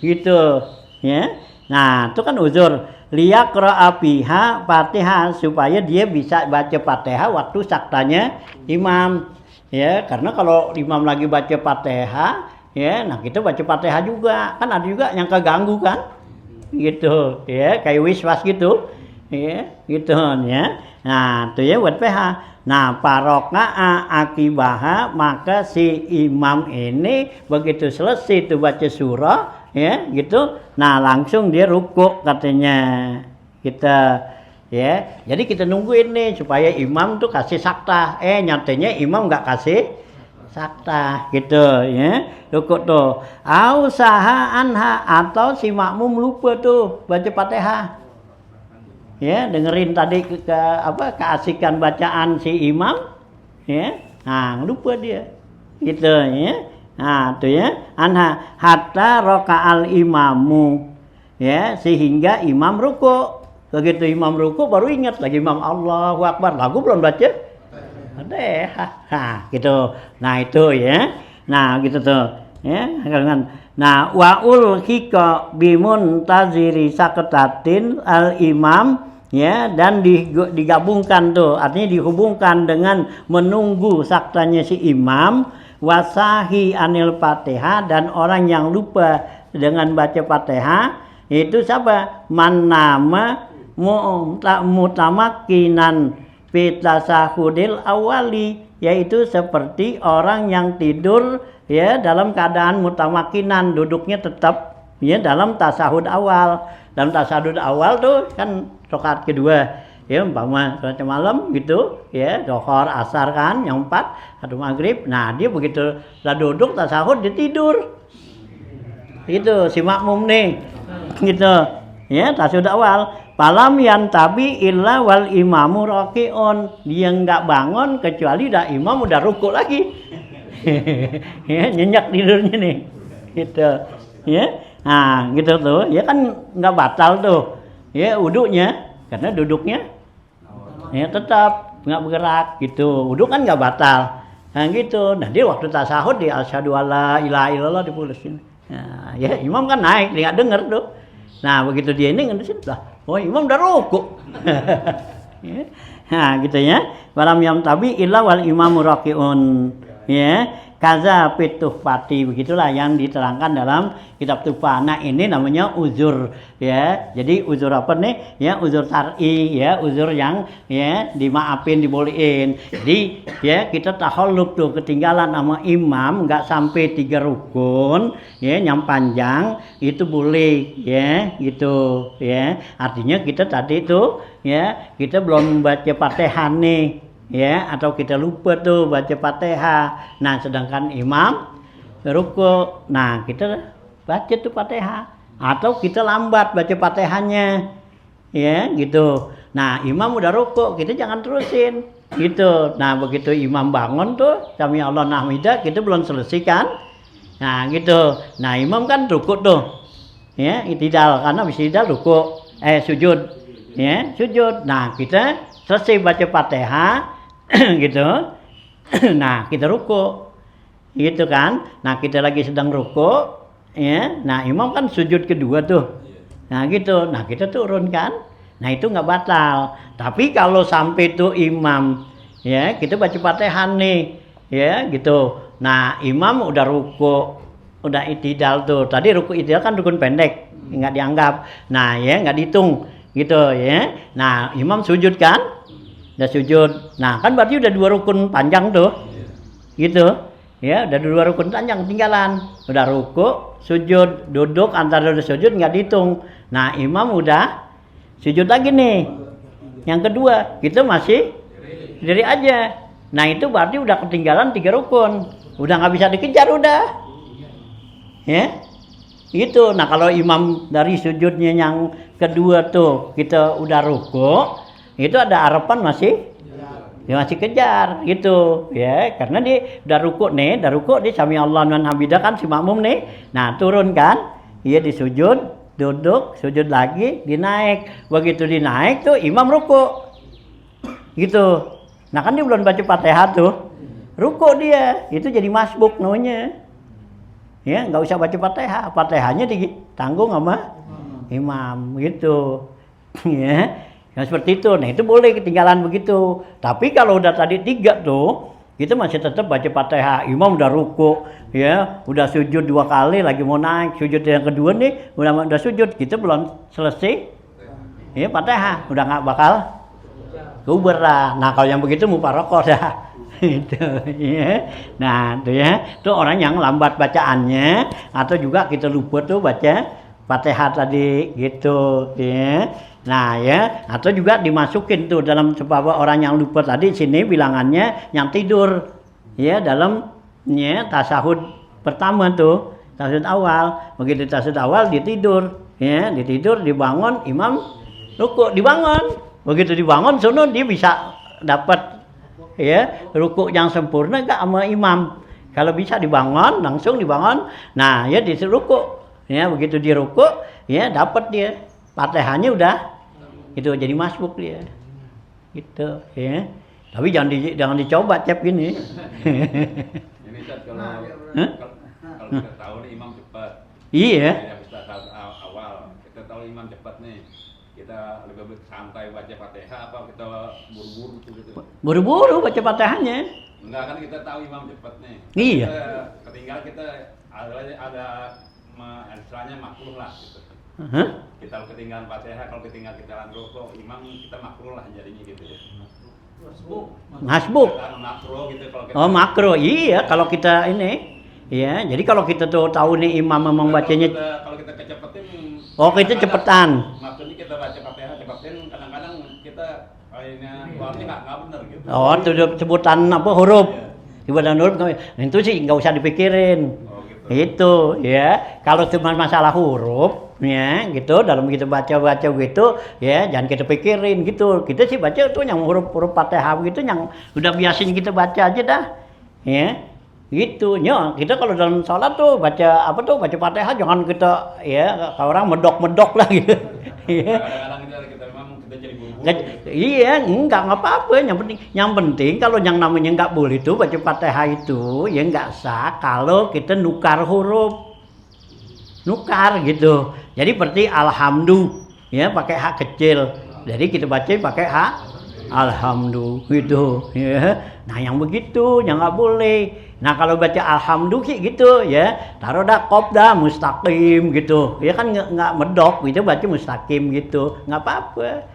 Gitu. Ya. Nah, itu kan uzur. Liyaqra'a biha Fatihah, supaya dia bisa baca Fatihah waktu saktanya imam. Ya, karena kalau imam lagi baca Fatihah, ya, nah kita baca Fatihah juga. Kan ada juga yang keganggu kan? Gitu, ya, kayak wiswas gitu. Ya, gitu ya. Nah, itu ya buat PH. Nah, paroka'a akibaha, maka si imam ini begitu selesai itu baca surah ya gitu, nah langsung dia rukuk katanya kita ya. Jadi kita nungguin nih supaya imam tuh kasih sakta, nyatanya imam nggak kasih sakta gitu ya, rukuk tuh. Ausaha anha, atau si makmum lupa tuh baca Fatihah ya, dengerin tadi keasikan bacaan si imam ya. Nah, lupa dia. Gitu ya. Nah, tuh ya. Anha hatta raka'al imamu. Ya, sehingga imam ruku. Begitu imam ruku baru ingat lagi imam Allahu Akbar. Lagu belum baca. Fatihah. Nah, gitu. Nah, itu ya. Nah, gitu tuh. Ya, nah, wa'ul hika bimuntaziri sakatatin al imam, ya, dan digabungkan tuh, artinya dihubungkan dengan menunggu saktanya si imam, wasahi anil Fatihah, dan orang yang lupa dengan baca Fatihah itu siapa? Man nama mutamakinan fitasahudil awali, yaitu seperti orang yang tidur ya dalam keadaan mutamakinan, duduknya tetap ya dalam tasahud awal. Dalam tasahud awal tuh kan rakaat kedua ya, umpama salat malam gitu ya, zuhur asar kan yang 4, satu maghrib. Nah, dia begitu lah duduk tasahud dia tidur. Itu si makmum nih. Gitu. Ya, tasahud awal. Falam yantabi illa wal imamu raki'un. Dia enggak bangun kecuali dah imam udah rukuk lagi. Ya, nyenyak tidurnya nih. Gitu. Ya. Nah, gitu tuh. Ya kan enggak batal tuh. Ya, wudhunya karena duduknya ya tetap enggak bergerak gitu. Wudhu kan enggak batal. Nah, gitu. Nah, dia waktu tasahud dia asyhadu alla ilaha illallah dipulusin. Nah, ya imam kan naik, dia enggak denger tuh. Nah, begitu dia ini ngendusin lah. Oh, imam udah rukuk. Ya. Nah, gitu ya. Walam yantabi illa wal imamu raki'un. Ya. Kaza pituh pati, begitulah yang diterangkan dalam kitab Tuhfah. Nah, ini namanya uzur ya. Jadi uzur apa nih? Ya, uzur syar'i ya, uzur yang ya dimaafin, dibolehin. Jadi ya kita tahalluk tuh ketinggalan sama imam enggak sampai 3 rukun ya yang panjang itu boleh ya gitu ya. Artinya kita tadi tuh ya kita belum baca Fatihah nih. Ya, atau kita lupa tuh baca Fatihah. Nah, sedangkan imam ruku. Nah, kita baca tuh Fatihah. Atau kita lambat baca Fatihahnya. Ya, gitu. Nah, imam udah ruku, kita jangan terusin. Gitu. Nah, begitu imam bangun tuh, sami Allah nahmidah, kita belum selesai kan? Nah, gitu. Nah, imam kan ruku tuh. Ya, itidal karena habis itidal ruku. Sujud. Ya, sujud. Nah, kita selesai baca Fatihah gitu. Nah, kita ruku. Gitu kan? Nah, kita lagi sedang ruku ya. Nah, imam kan sujud kedua tuh. Nah, gitu. Nah, kita turun kan? Nah, itu enggak batal. Tapi kalau sampai tuh imam ya, kita baca Fatihah nih. Ya, gitu. Nah, imam udah ruku, udah itidal tuh. Tadi ruku itidal kan rukun pendek, enggak dianggap. Nah, ya enggak dihitung. Gitu ya. Nah, imam sujud kan? Udah sujud. Nah, kan berarti udah 2 rukun panjang tuh. Gitu. Ya, udah 2 rukun panjang tinggalan. Udah ruku, sujud, duduk, antara udah sujud enggak dihitung. Nah, imam udah sujud lagi nih. Yang kedua, kita masih diri aja. Nah, itu berarti udah ketinggalan 3 rukun. Udah enggak bisa dikejar udah. Ya. Gitu. Nah, kalau imam dari sujudnya yang kedua tuh kita udah ruku, itu ada harapan masih dia masih kejar gitu ya, karena dia udah ruku nih, dia sami Allah wa hamidah kan si makmum nih. Nah, turun kan, dia disujud, duduk, sujud lagi, dinaik. Begitu dinaik tuh imam ruku. Gitu. Nah, kan dia belum baca Fatihah tuh. Ruku dia, itu jadi masbuk namanya. Ya, enggak usah baca Fatihah. Fatihahnya ditanggung sama imam gitu. Ya. Yang seperti itu. Nah, itu boleh ketinggalan begitu. Tapi kalau udah tadi 3 tuh, kita masih tetap baca Fatihah. Imam udah ruku, ya, udah sujud 2 kali, lagi mau naik. Sujud yang kedua nih, udah sujud. Kita belum selesai. Ya, Fatihah udah enggak bakal kuber lah. Nah, kalau yang begitu muparaqah dah. Itu ya. Nah, itu ya. Itu orang yang lambat bacaannya atau juga kita lupa tuh baca Fatihah tadi gitu ya. Nah, ya, atau juga dimasukin tuh dalam sebab orang yang lupa tadi sini bilangannya yang tidur ya dalam ya tasahud pertama tuh, tasahud awal. Begitu tasahud awal dia tidur ya, dia tidur, dibangun imam ruku, dibangun. Begitu dibangun sono dia bisa dapat ya ruku yang sempurna enggak sama imam. Kalau bisa dibangun, langsung dibangun. Nah, ya disuruh ruku. Ya, begitu dia ruku, ya dapat dia. Fatihahnya udah itu jadi masbuk dia. Gitu, ya. Tapi jangan dicoba cep gini. Ini Ustaz kalau Nah, iya, Hah? kalau kita tahu nih imam cepat. Iya. Ya kita tahu awal, kita tahu imam cepat nih. Kita lebih santai baca Fatihah apa kita buru-buru gitu. Buru-buru baca Fatihahnya. Enggak kan kita tahu imam cepat nih. Iya. Kita ketinggalan kita ada istilahnya makruh lah gitu. Hah? Kita ketinggalan Fatihah, kalau ketinggalan kita rukuk imam kita makruh lah jadinya gitu ya. Masbuk. Kita makruh gitu kalau kita. Oh, makro. Iya, kalau kita ini. Ya, jadi kalau kita tuh tahu nih imam memang bacanya. Kalau kita kecepetin. Oh, kita cepetan. Maksudnya kita baca Fatihah cepetin, kadang-kadang kita kayaknya keluarnya nggak bener gitu. Oh, itu sebutan apa huruf. Sebutan huruf itu sih nggak usah dipikirin. Oh gitu. Itu ya. Kalau cuma masalah huruf ya gitu dalam kita baca gitu ya jangan kita pikirin gitu. Kita sih baca tuh yang huruf Fatihah gitu yang udah biasanya kita baca aja dah. Ya. Gitu ya kita kalau dalam sholat tuh baca Fatihah jangan kita ya kalau orang medok lah gitu. Ya. Kadang-kadang kita memang kita jadi buru-buru. Iya, enggak apa-apa. Yang penting kalau yang namanya enggak boleh itu baca Fatihah itu ya enggak sah kalau kita nukar huruf. Nukar gitu. Jadi seperti alhamdulillah ya pakai hak kecil. Jadi kita baca pakai hak alhamdulillah gitu ya. Nah, yang begitu yang enggak boleh. Nah, kalau baca alhamdulillah sih gitu ya, taruh dah qaf dah mustaqim gitu. Ya kan enggak medok gitu baca mustaqim gitu. Enggak apa-apa.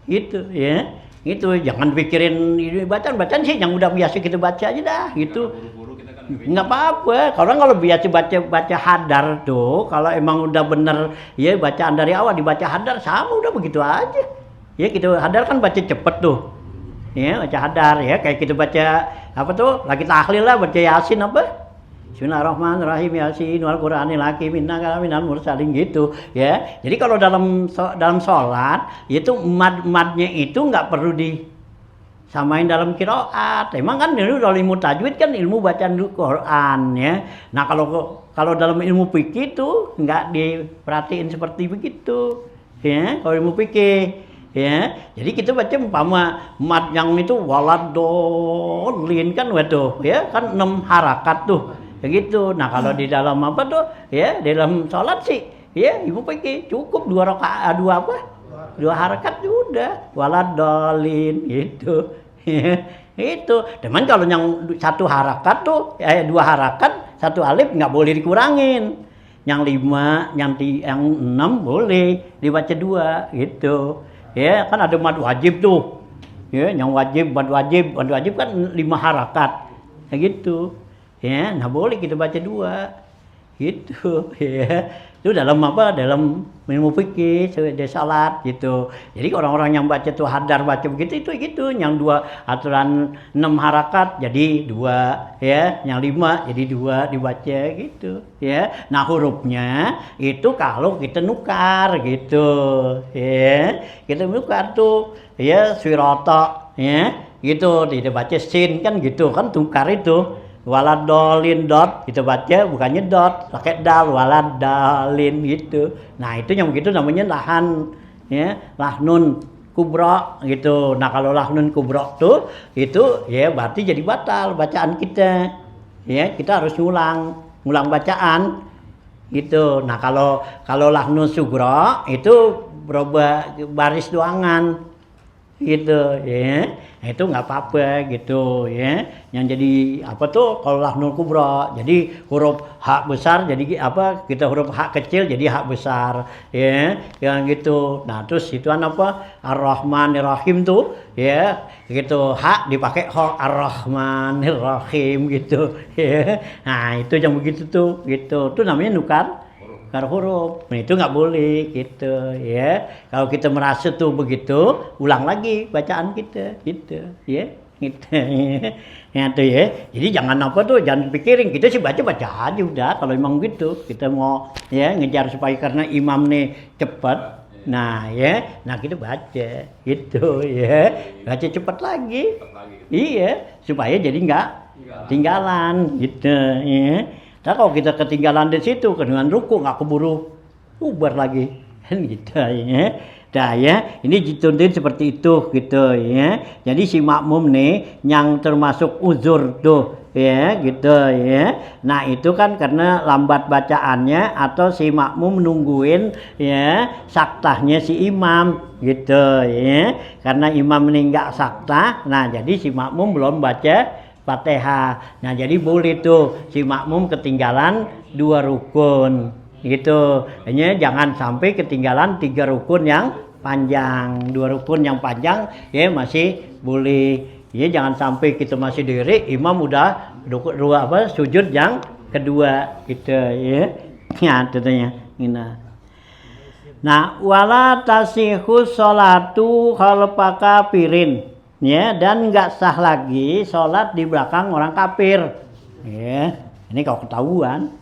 Gitu ya. Itu jangan pikirin ini bacaan sih yang udah biasa kita baca aja dah gitu. Buru-buru kita kan Nggak apa-apa. Kalau biasa baca hadar tuh, kalau emang udah bener ya bacaan dari awal dibaca hadar sama udah begitu aja. Ya kita hadar kan baca cepet tuh. Ya baca hadar ya kayak kita baca apa tuh lagi tahlil lah baca Yasin apa? Bismillahirrahmanirrahim Yasin wal Qur'anil hakim innaka minal mursalin gitu ya. Jadi kalau dalam sholat itu mad-madnya itu nggak perlu disamain dalam qiraat. Emang kan ini kalau ilmu tajwid kan ilmu bacaan Quran ya. Nah kalau dalam ilmu fikih itu nggak diperhatiin seperti begitu ya. Kalau ilmu fikih ya, jadi kita baca umpama mad yang itu waladolin kan waduh ya kan 6 harakat tuh begitu. Nah kalau di dalam apa tuh ya dalam sholat sih ya ibu pikir cukup 2 rakaat 2 harakat sudah waladolin gitu ya, itu. Cuman kalau yang 1 harakat tuh 2 harakat 1 alif nggak boleh dikurangin. Yang 5 yang 6 boleh dibaca 2 gitu. Ya kan ada mad wajib tuh ya yang mad wajib kan 5 harakat kayak gitu ya. Nah boleh kita baca 2 gitu ya. Itu dalam ilmu fikih di salat gitu. Jadi orang-orang yang baca tuh hadar baca begitu itu gitu yang 2 aturan 6 harakat jadi 2 ya yang 5 jadi 2 dibaca gitu ya. Nah hurufnya itu kalau kita nukar gitu ya kita nukar tuh ya sirata ya gitu tidak baca sin kan gitu kan tukar itu waladolin dot kita baca bukannya dot pakai dal waladalin gitu. Nah itu yang begitu namanya lahan ya lahnun kubra gitu. Nah kalau lahnun kubra tuh itu ya berarti jadi batal bacaan kita ya kita harus ngulang bacaan gitu. Nah kalau lahnun sugra itu berubah baris doangan gitu ya. Nah, itu nggak apa-apa gitu ya. Yang jadi apa tuh kalau lahnul kubra jadi huruf hak besar jadi apa kita huruf hak kecil jadi hak besar ya yang gitu. Nah terus ituan apa ar-rahmanir-rahim tuh ya gitu hak dipakai ho ar-rahmanir-rahim gitu ya. Nah itu yang begitu tuh gitu tuh namanya nukar huruf. Nah, itu nggak boleh gitu ya. Kalau kita merasa tuh begitu, ulang lagi bacaan kita gitu ya. Gitu. Ya tuh ya. Jadi jangan apa tuh, jangan pikirin kita sih baca aja udah kalau emang gitu. Kita mau ya ngejar supaya karena imam nih cepat Nah ya, nah kita baca gitu ya, baca cepat lagi. Cepat lagi gitu. Iya, supaya jadi nggak ketinggalan gitu ya. Nah kalau kita ketinggalan di situ dengan ruku nggak keburu ubar lagi kan gitu ya. Nah ya, ini dituntut seperti itu gitu ya. Jadi si makmum nih yang termasuk uzur tuh ya gitu ya. Nah itu kan karena lambat bacaannya atau si makmum nungguin ya saktahnya si imam gitu ya. Karena imam ini nggak saktah, nah jadi si makmum belum baca Fatihah. Nah jadi boleh tuh si makmum ketinggalan 2 rukun gitu. Hanya jangan sampai ketinggalan 3 rukun yang panjang. 2 rukun yang panjang ya masih boleh. Ya jangan sampai kita masih diri, imam udah sujud yang kedua gitu ya. Ya tentunya. Nah, wala tasihhu sholatu khalfa kafirin. Ya, dan enggak sah lagi sholat di belakang orang kafir. Ya, ini kalau ketahuan.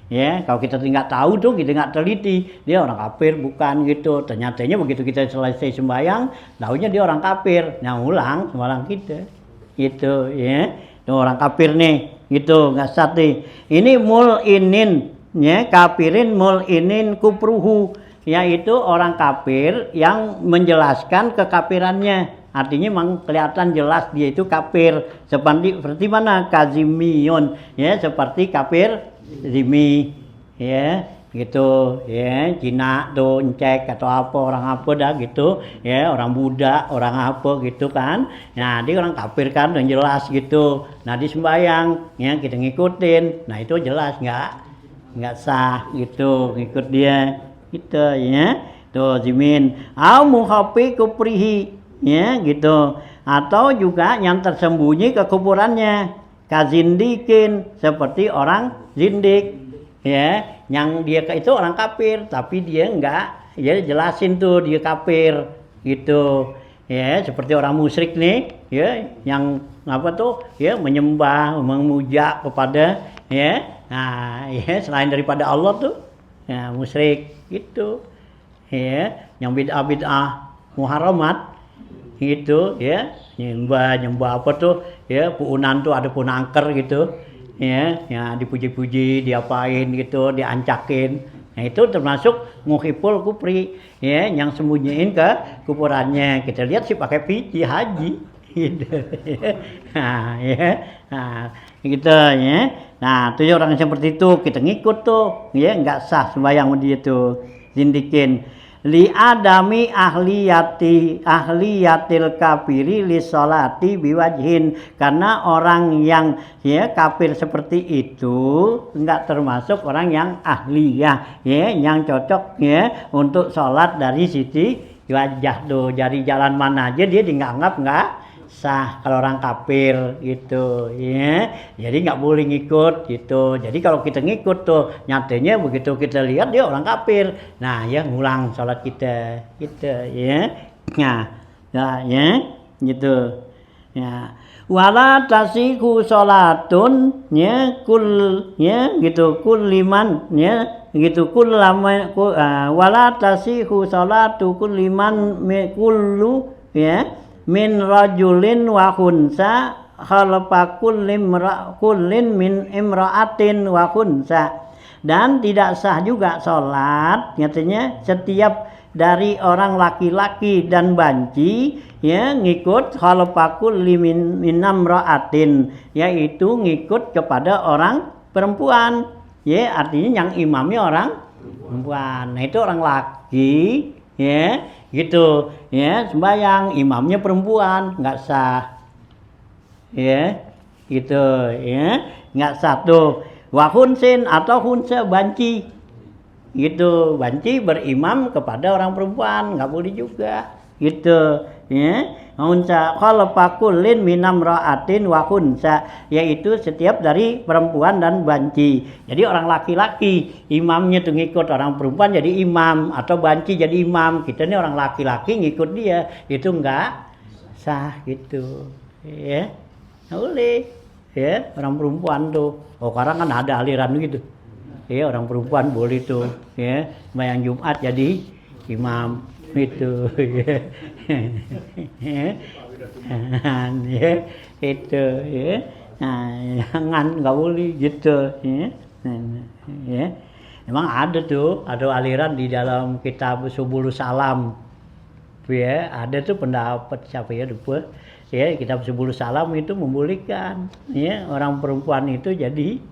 Ya, kalau kita nggak tahu tuh, kita nggak teliti, dia orang kafir bukan gitu. Ternyatanya begitu kita selesai sembahyang, tahunya dia orang kafir. Nah, ulang sembahyang kita. Gitu, ya. Tuh orang kafir nih, gitu, nggak sah nih. Ini mul'inin, ya, kafirin mul'inin kufruhu, yaitu orang kafir yang menjelaskan kekafirannya. Artinya memang kelihatan jelas dia itu kafir. Seperti mana? Kazimiyun, ya, seperti kafir Zimi, ya, gitu, ya, Cina tuh cek atau apa orang apa dah gitu, ya, orang Buddha, orang apa gitu kan. Nah, dia orang kafir kan, udah jelas gitu. Nah, di sembahyang, ya, kita ngikutin. Nah, itu jelas nggak sah gitu, ngikut dia, gitu, ya. Tuh Zimin, au muhafi kuprihi, ya, gitu. Atau juga yang tersembunyi kekufurannya, kazindikin, seperti orang zindik, ya, yang dia itu orang kafir tapi dia enggak, ya jelasin tuh dia kafir gitu, ya, seperti orang musyrik nih, ya, yang apa tuh, ya, menyembah, memuja kepada, ya, nah, ya, selain daripada Allah tuh, ya, musyrik gitu, ya, yang bid'ah muharramat gitu, ya, nyembah apa tuh, ya, puunan tuh ada punangker gitu, ya, dipuji-puji, diapain gitu, diancakin. Nah itu termasuk muhibul kufri, ya, yang sembunyiin ke kufurannya. Kita lihat sih pakai peci haji, gitu, nah, ya, nah, gitu, ya. Nah, tuh orang seperti itu kita ngikut tuh, ya, nggak sah sembahyang dia tuh, zindikin. Li adami ahliyatil kafiri li sholati biwajhin, karena orang yang, ya, kafir seperti itu enggak termasuk orang yang ahliyah, ya, yang cocok, ya, untuk sholat dari sisi wajah tuh, dari jalan mana aja dia dianggap enggak sah kalau orang kafir gitu, ya. Jadi nggak boleh ngikut gitu. Jadi kalau kita ngikut tuh, nyatanya begitu kita lihat dia orang kafir, nah ya ngulang sholat kita gitu, ya. Nah, ya, gitu, ya. Wala tasihhu sholatun, ya, ya, gitu, kulliman, ya, gitu, kullama, wala tasihhu sholatu kulliman kullu, ya, min rajulin wa khunsa khalfa kullin min imra'atin wa khunsa. Dan tidak sah juga sholat, nyatanya setiap dari orang laki-laki dan banci, ya, ngikut khalfa kulli min imra'atin, yaitu ngikut kepada orang perempuan, ya, artinya yang imamnya orang perempuan. Nah itu orang laki, ya, gitu, ya, sembahyang imamnya perempuan nggak sah, ya, gitu, ya, nggak sah tuh. Wa khunsin atau khunsa banci, gitu, banci berimam kepada orang perempuan nggak boleh juga, gitu, ya. Khunsa khalfa kullin minam ra'atin wa khunsa, yaitu setiap dari perempuan dan banci. Jadi orang laki-laki imamnya tuh ngikut orang perempuan jadi imam, atau banci jadi imam. Kita ini orang laki-laki ngikut dia, itu enggak sah gitu, ya. Boleh, ya, orang perempuan tuh. Oh, sekarang kan ada aliran gitu. ya orang perempuan boleh tuh ya sembahyang Jumat jadi imam itu ya. Ya itu ya. Nah, jangan nggak boleh gitu ya. Ya. Emang ada tuh, ada aliran di dalam kitab Subulus Salam. Ya, ada tuh pendapat siapa ya lupa. Ya, kitab Subulus Salam itu membolehkan ya orang perempuan itu jadi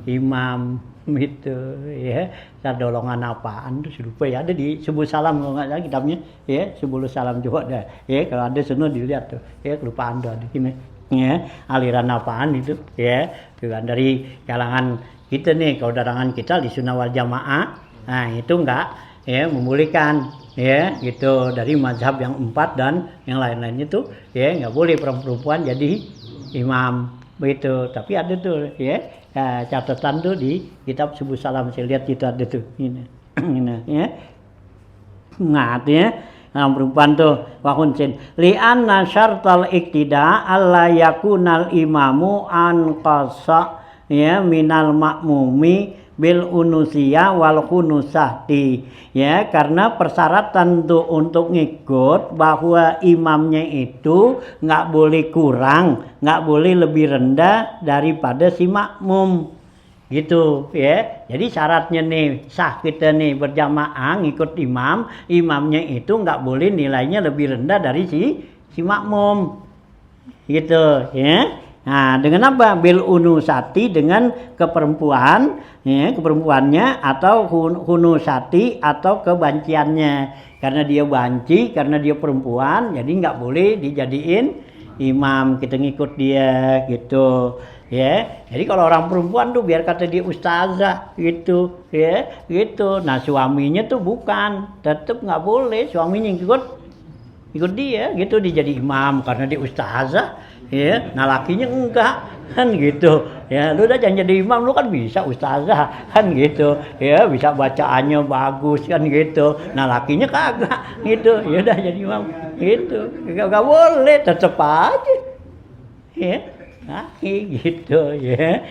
imam itu ya. Dolongan apaan tuh lupa ya, ada di Subulus Salam kalau nggak salah kitabnya ya, Subulus Salam coba dah. Ya, kalau ada semua dilihat tuh. Ya, kelupaan tuh ada gini. Ya, aliran apaan itu ya. Bukan dari kalangan kita nih, kalau darangan kita di Sunnah wal Jamaah, nah itu enggak ya membolehkan ya gitu dari mazhab yang 4 dan yang lain-lainnya tuh ya nggak boleh perempuan jadi imam begitu. Tapi ada tuh ya catatan tuh di kitab Subuh Salam, saya lihat itu ada tuh ini ya ngat ya. Nah, perempuan tuh wahunsin li'anna syartal iktida alla yakunal imamu an qasa ya minal makmumi bil unusia wal khunusati ya, karena persyaratan tuh untuk ngikut bahwa imamnya itu nggak boleh kurang, nggak boleh lebih rendah daripada si makmum gitu ya. Jadi syaratnya nih sah kita nih berjamaah ngikut imam, imamnya itu nggak boleh nilainya lebih rendah dari si makmum gitu ya. Nah, dengan apa? Bil unusati, dengan keperempuan, ya, keperempuannya atau hunusati atau kebanciannya. Karena dia banci, karena dia perempuan, jadi nggak boleh dijadiin imam, kita ngikut dia gitu. Ya, jadi kalau orang perempuan tuh biar kata dia ustazah gitu, ya, gitu. Nah, suaminya tuh bukan, tetap nggak boleh suaminya ikut dia, gitu, dia jadi imam karena dia ustazah. Ya, nah lakinya enggak kan gitu ya, lu udah jangan jadi imam, lu kan bisa ustazah kan gitu ya, bisa bacaannya bagus kan gitu, nah lakinya kagak gitu, ya udah jadi imam gitu, enggak boleh, tetep aja ya laki gitu ya,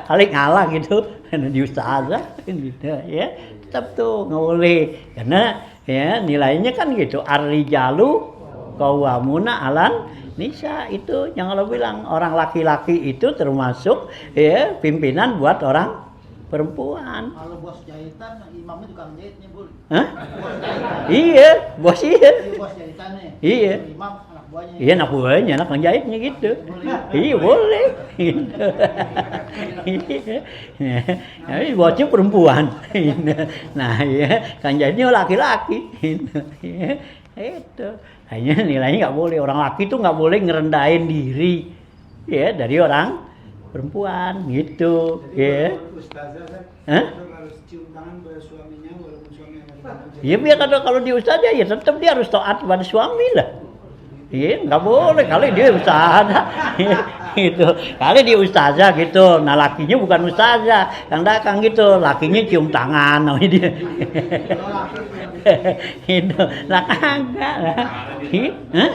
kali ngalah gitu karena di ustazah gitu ya, tetap tuh nggak boleh karena ya nilainya kan gitu, ar-rijalu qawwamuna 'alan nisa, itu yang lo bilang orang laki-laki itu termasuk ya pimpinan buat orang perempuan. Kalau bos jahitan, imamnya tukang jahitnya boleh. Hah? Bos jahitan. Iya, bos iya. Bos jahitannya. Iya. Imam anak buahnya. Iya, anak buahnya, anak penjahitnya gitu. Iya boleh. Gitu. Tapi bosnya perempuan. Nah, ya, kan jahitnya laki-laki. Itu hanya nilainya nggak boleh, orang laki tuh nggak boleh ngerendahin diri ya dari orang perempuan gitu. Jadi ya ustazah harus cium tangan pada suaminya walaupun suaminya ya biar kalau di ustazah ya tetap dia harus taat pada suami lah. Iya, nggak boleh kali dia ustazah gitu, kali dia ustazah gitu, nah lakinya bukan ustazah, yang dagang gitu, lakinya cium tangan namanya dia. Itu lah kagak lah. Hah?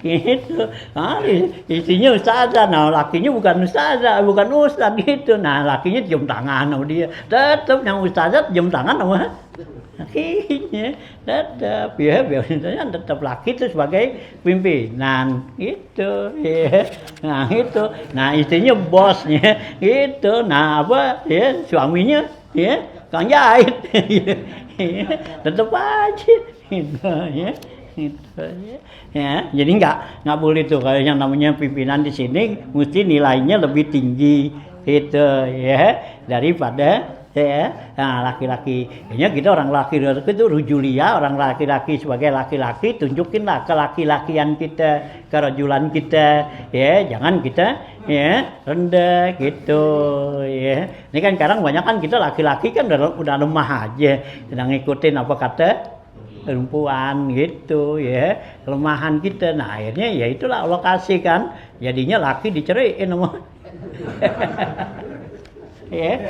Gitu. Nah, istrinya ustazah, nah lakinya bukan ustazah, bukan ustaz gitu. Nah, lakinya cium tangan sama dia. Tetap yang ustazah cium tangan sama lakinya. Tetap ya, biasanya tetap laki itu sebagai pimpinan gitu ya. Nah, itu. Nah, istrinya bosnya gitu. Nah, apa ya suaminya ya kang jahit. Tetap aja gitu ya. Gitu ya, jadi nggak boleh tuh kalau yang namanya pimpinan di sini mesti nilainya lebih tinggi gitu ya daripada ya nah, laki-laki. Kayaknya kita orang laki-laki itu rujulia, orang laki-laki sebagai laki-laki tunjukinlah kelaki-lakian kita, kerajulan kita ya, jangan kita ya rendah gitu ya. Ini kan sekarang banyak kan kita laki-laki kan udah lemah aja, sedang ngikutin apa kata perempuan gitu ya, kelemahan kita. Nah akhirnya ya itulah Allah kasih kan, jadinya laki diceraiin sama ya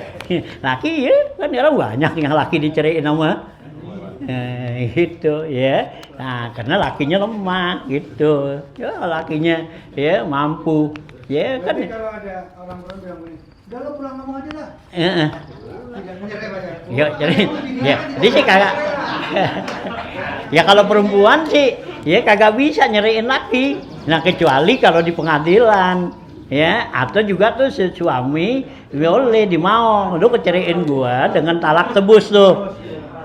laki ya kan orang banyak yang laki diceraiin sama gitu ya. Nah karena lakinya lemah gitu ya, lakinya ya mampu Ya kan. Berarti kalau ada orang bilang begini, udah lo pulang kamu aja lah. Heeh. Tidak menyerah baca. Ya, jadi sih kagak. Ya kalau perempuan sih, ya kagak bisa nyeriin laki. Nah kecuali kalau di pengadilan, ya atau juga tuh si suami boleh dimau, lu keceriin gua dengan talak tebus tuh.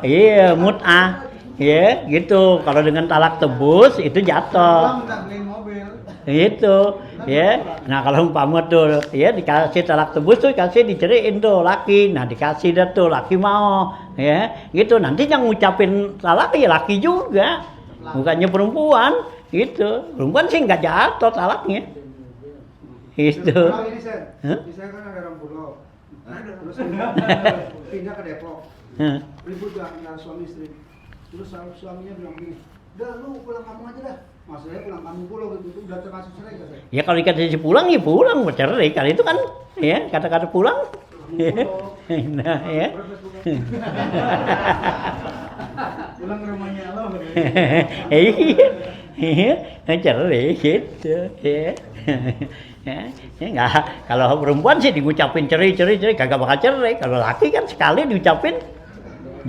Iya, mut'ah. Ya gitu. Kalau dengan talak tebus itu jatuh. Minta beliin mobil. Itu ya. Nah kalau umpama tuh ya dikasih talak tebus tuh kasih diceriin tuh laki. Nah dikasih dah tuh laki mau ya gitu. Nanti yang ngucapin talak ya laki juga, bukannya perempuan gitu. Perempuan sih nggak jatuh talaknya itu. Kalau ini Sen, Hah? saya kan ada orang pulau. Terus pindah ke Depok. Hah. Ribut gak antara suami istri. Terus suaminya bilang gini, udah lu pulang kampung aja dah. Maksudnya pulang kampung pulau gitu, udah termasuk cerai gak saya? Ya kalau dikasih pulang ya pulang, bercerai kali itu kan ya kata-kata pulang. Nah ya. Pulang ke rumahnya lo. Iya, cerai gitu ya. Ya enggak, kalau perempuan sih diucapin cerai kagak bakal cerai. Kalau laki kan sekali diucapin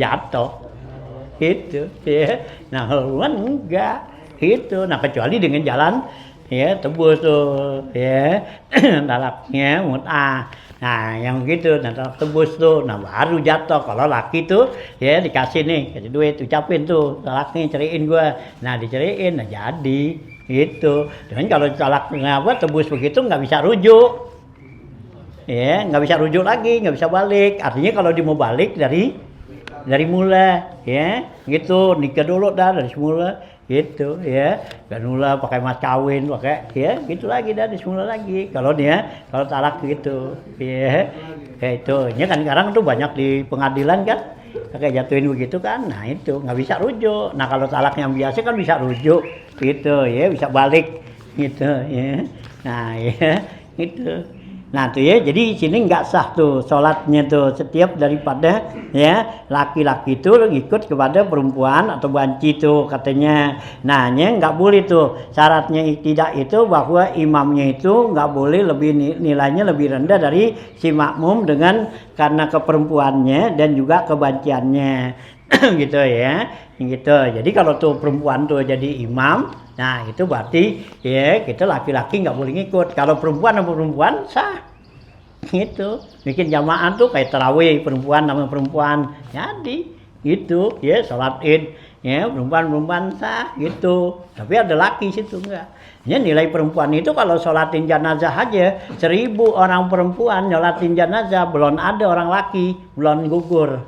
jatuh. Gitu ya. Nah, perempuan enggak. Gitu. Nah, kecuali dengan jalan ya tebus tuh ya. Talaknya mut'ah. Nah, yang gitu, nah talak tebus tuh, nah baru jatuh. Kalau laki tuh ya dikasih nih, kasih duit, ucapin tuh talaknya, ceriin gua. Nah, diceriin, nah jadi gitu. Cuman kalau talak apa tebus begitu nggak bisa rujuk. Ya, nggak bisa rujuk lagi, nggak bisa balik. Artinya kalau dia mau balik dari mula, ya, gitu, nikah dulu dah dari semula, gitu, ya, ganula pakai mas kawin, pakai, ya, gitu lagi dah dari semula lagi. Kalau talak gitu, ya, kayak itu. Ini kan sekarang tuh banyak di pengadilan kan, kayak jatuhin begitu kan, nah itu nggak bisa rujuk. Nah kalau talak yang biasa kan bisa rujuk, gitu, ya, bisa balik, gitu, ya, nah, ya, gitu. Nah tuh ya, jadi sini nggak sah tuh sholatnya tuh setiap daripada ya laki-laki itu ikut kepada perempuan atau banci tuh katanya. Nah nggak boleh tuh syaratnya tidak itu bahwa imamnya itu nggak boleh lebih nilainya lebih rendah dari si makmum dengan karena keperempuannya dan juga kebanciannya gitu ya, gitu. Jadi kalau tuh perempuan tuh jadi imam. Nah itu berarti ya kita laki-laki nggak boleh ngikut. Kalau perempuan sama perempuan sah gitu. Bikin jamaah tuh kayak tarawih perempuan sama perempuan. Jadi gitu ya sholat id ya perempuan sah gitu. Tapi ada laki situ enggak. Ya nilai perempuan itu kalau sholatin jenazah aja 1000 orang perempuan nyolatin jenazah belum ada orang laki belum gugur.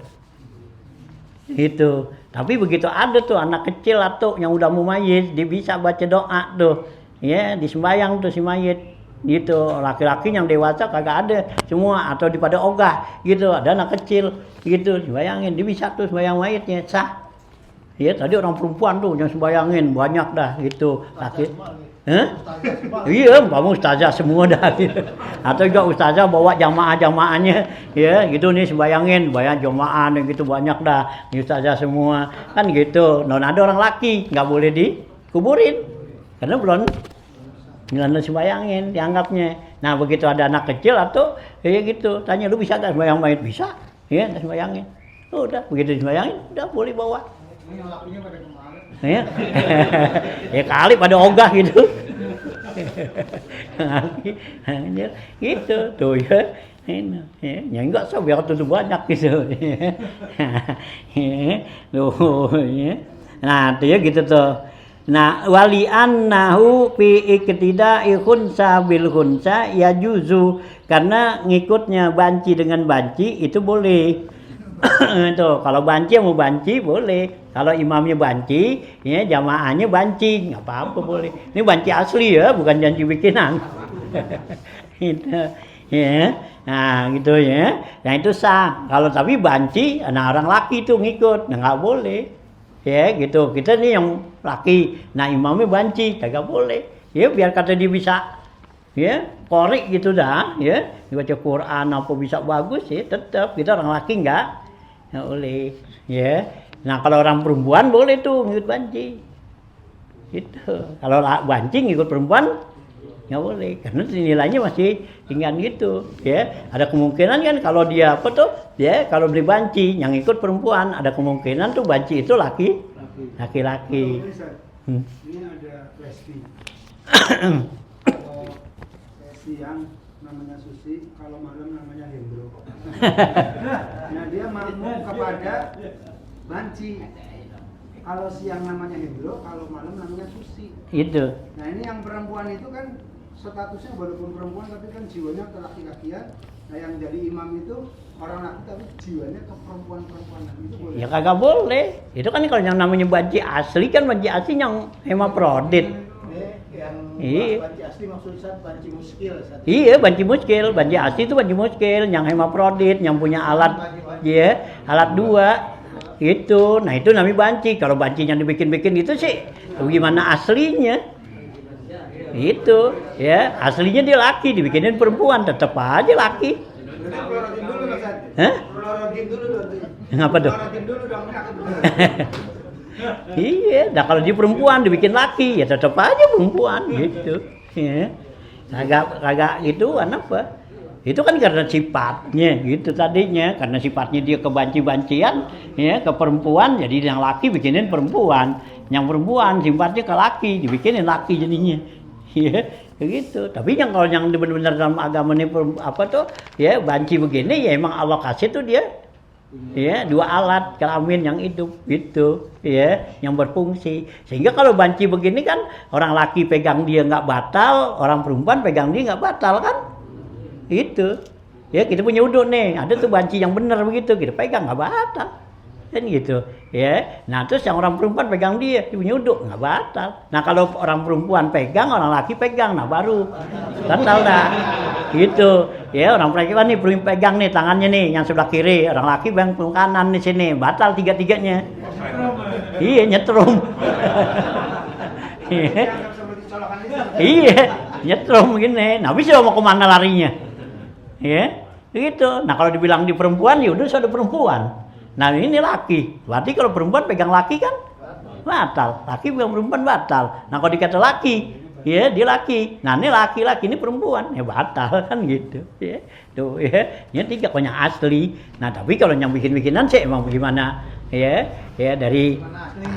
Gitu. Tapi begitu ada tuh anak kecil atau yang udah mau mayit, dia bisa baca doa tuh. Ya, disembayang tuh si mayit. Gitu. Laki-laki yang dewasa kagak ada semua atau di pada ogah gitu. Ada anak kecil gitu, sembayangin. Dia bisa tuh sembayang mayitnya sah. Ya, tadi orang perempuan tuh yang sembayangin banyak dah gitu. Laki. Iya, kamu ustazah semua dah gitu. Atau juga ustazah bawa jamaah-jamaahnya ya gitu nih sembayangin, bayang jamaah gitu banyak dah. Ini ustazah semua kan gitu. Non ada orang laki nggak boleh dikuburin karena belum sembayangin dianggapnya. Nah begitu ada anak kecil atau ya gitu tanya lu bisa nggak sembayang mayit bisa ya sembayangin. Udah begitu sembayangin udah boleh bawa. Ini yang lakinya pada kemarin. Ya. Ya kali pada ogah gitu. Gitu tuh ya. Ya enggak sah biar tuh banyak gitu. Tuh ya. Nah, tuh ya gitu tuh. Nah, walian nahu fi iktida khunsa bil khunsa ya juzu karena ngikutnya banci dengan banci itu boleh. Tuh, kalau banci mau banci boleh. Kalau imamnya banci, ya jamaahnya banci, nggak apa-apa boleh. Ini banci asli ya, bukan janji bikinan. Gitu, ya. Nah, gitu ya. Nah itu sah. Kalau tapi banci, nah orang laki itu ngikut, nah nggak boleh. Ya gitu. Kita nih yang laki, nah imamnya banci, kagak boleh. Ya biar kata dia bisa, ya korek gitu dah, ya dibaca Quran apa bisa bagus ya, tetap kita orang laki nggak boleh, ya. Nah kalau orang perempuan boleh tuh ngikut banci, gitu. Kalau banci ngikut perempuan nggak boleh karena nilainya masih tinggal gitu ya. Ada kemungkinan kan kalau dia apa tuh ya, kalau beli banci yang ikut perempuan ada kemungkinan tuh banci itu laki-laki. Ini ada Lesti. Kalau siang namanya Susi, kalau malam namanya Hendro. Nah dia makmum kepada banci. Kalau siang namanya Hendro, kalau malam namanya Susi. Itu. Nah ini yang perempuan itu kan statusnya walaupun perempuan tapi kan jiwanya ke laki-lakian. Nah yang jadi imam itu orang laki tapi jiwanya ke perempuan-perempuanan, itu boleh? Ya kagak boleh. Itu kan kalau yang namanya banci asli kan banci asli yang hemaprodit. Yang Iya. banci asli maksudnya banci muskil. Iya, banci muskil. Banci asli itu banci muskil yang hemaprodit, yang punya alat ya, alat 2. Itu. Nah, itu namanya banci. Kalau bancinya dibikin-bikin itu sih gimana aslinya? Itu, ya. Aslinya dia laki, dibikinin perempuan, tetap aja laki. Klorotin dulu Mas Ad. Hah? Klorotin dulu dong. Ngapa tuh? Klorotin dulu dong. Iya, nah kalau dia perempuan dibikin laki, ya tetap aja perempuan gitu. Ya. Kagak gituan apa? Itu kan karena sifatnya gitu tadinya, karena sifatnya dia ke banci-bancian, ya, ke perempuan, jadi yang laki bikinin perempuan, yang perempuan sifatnya ke laki, dibikinin laki jadinya. Ya, begitu. Tapi yang kalau yang benar-benar dalam agama ini apa tuh, ya banci begini ya emang Allah kasih tuh dia. Ya, 2 alat kelamin yang hidup gitu, ya, yang berfungsi. Sehingga kalau banci begini kan orang laki pegang dia nggak batal, orang perempuan pegang dia nggak batal kan? Itu. Ya, kita punya uduk nih, ada tuh banci yang benar begitu, kita pegang nggak batal. Kan gitu, ya. Nah, terus yang orang perempuan pegang dia punya uduk nggak batal. Nah, kalau orang perempuan pegang, orang laki pegang, nah baru batal dah. Gitu. Ya, orang perempuan nih belum pegang nih tangannya nih yang sebelah kiri, orang laki pegang kanan di sini, batal 3-3-nya. Iya, nyetrum. Iya, nyetrum gini. Nah, bisa mau kemana larinya? Ya, gitu. Nah, kalau dibilang di perempuan, ya udah sudah perempuan. Nah, ini laki. Berarti kalau perempuan pegang laki kan batal. Laki pegang perempuan batal. Nah, kalau dikata laki, ya dia laki. Nah, ini laki-laki, ini perempuan, ya batal kan gitu. Ya, tuh ya. Ini 3 kalau yang asli. Nah, tapi kalau yang bikin-bikinan sih emang bagaimana? Ya, ya dari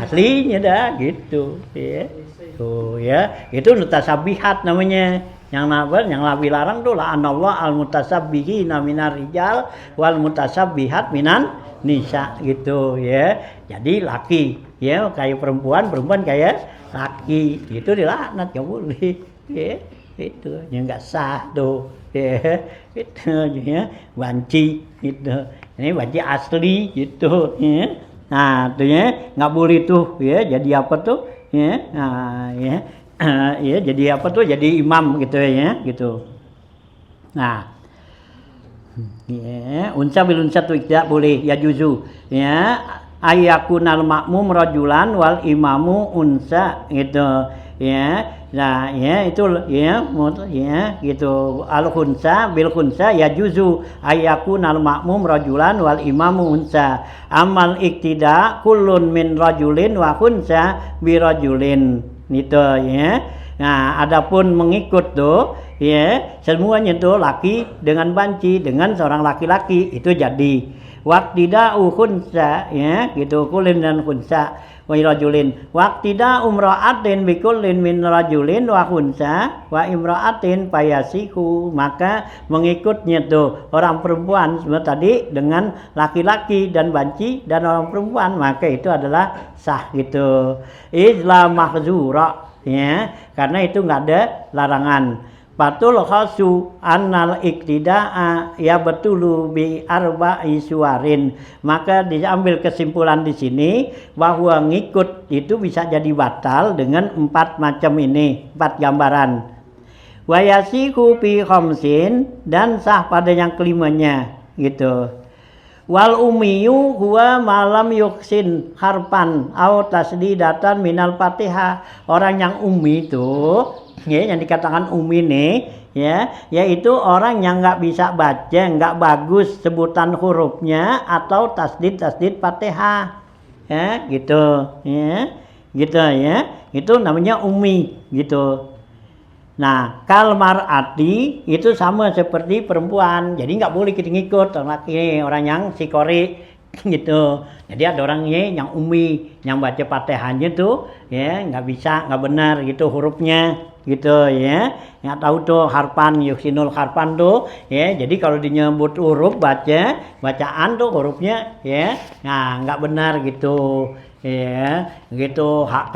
aslinya dah gitu. Ya. Tuh ya, itu mutasabihat namanya. Yang Nabi larang tuh la'anallahu al-mutasabbihinna minar rijal wal mutasabbihat minan nisa gitu ya. Jadi laki ya kayak perempuan, perempuan kayak laki. Itu dilaknat enggak boleh. Ya, itu yang enggak sah tuh. Ya, itu ya banci gitu. Ini banci asli gitu ya. Nah, tuh ya enggak boleh tuh ya. Jadi apa tuh? Ya. Nah, ya. Ya jadi apa tuh? Jadi imam gitu ya, gitu. Nah, ya, unsa bil unsa tuh tidak boleh ya juzu. Ya, ayakunal makmum rajulan wal imamu unsa gitu. Ya. Nah, ya itu ya gitu. Al khunsa bil khunsa ya juzu ayakunal makmum rajulan wal imamu unsa. Amal iktida kullun min rajulin wa khunsa bi rajulin. Gitu ya. Nah, adapun mengikut tuh ya, semuanya tuh laki dengan banci dengan seorang laki-laki itu jadi waqtida'u khunsa ya, gitu kulin dan khunsa wa rajulin waqtida umra'atin bi kullin min rajulin wa khunsa wa imra'atin payasiku, maka mengikutnya tuh orang perempuan semua tadi dengan laki-laki dan banci dan orang perempuan, maka itu adalah sah gitu. Islam mahzura ya, karena itu enggak ada larangan. Fatul khasu annal iktida'a ya betulu bi arba'i suwarin, maka diambil kesimpulan di sini bahwa ngikut itu bisa jadi batal dengan 4 macam ini, 4 gambaran. Wa yasihu fi khamsin, dan sah pada yang kelimanya gitu. Wal ummiyu huwa malam yuksin harpan au tasdidatan minal Fatihah. Orang yang ummi itu ya, yang dikatakan ummi nih ya, yaitu orang yang nggak bisa baca, nggak bagus sebutan hurufnya atau tasdid Fatihah ya, gitu ya, gitu ya, itu namanya ummi gitu. Nah, kalmarati itu sama seperti perempuan. Jadi nggak boleh kita ngikut orang yang sikori gitu. Jadi ada orangnya yang umi, yang baca Fatihahnya tuh ya nggak bisa, nggak benar gitu hurufnya gitu ya. Nggak tahu tuh harpan, yusinul harpan tuh ya. Jadi kalau dinyebut huruf bacaan tuh hurufnya ya, nah nggak benar gitu. Ya, gitu hak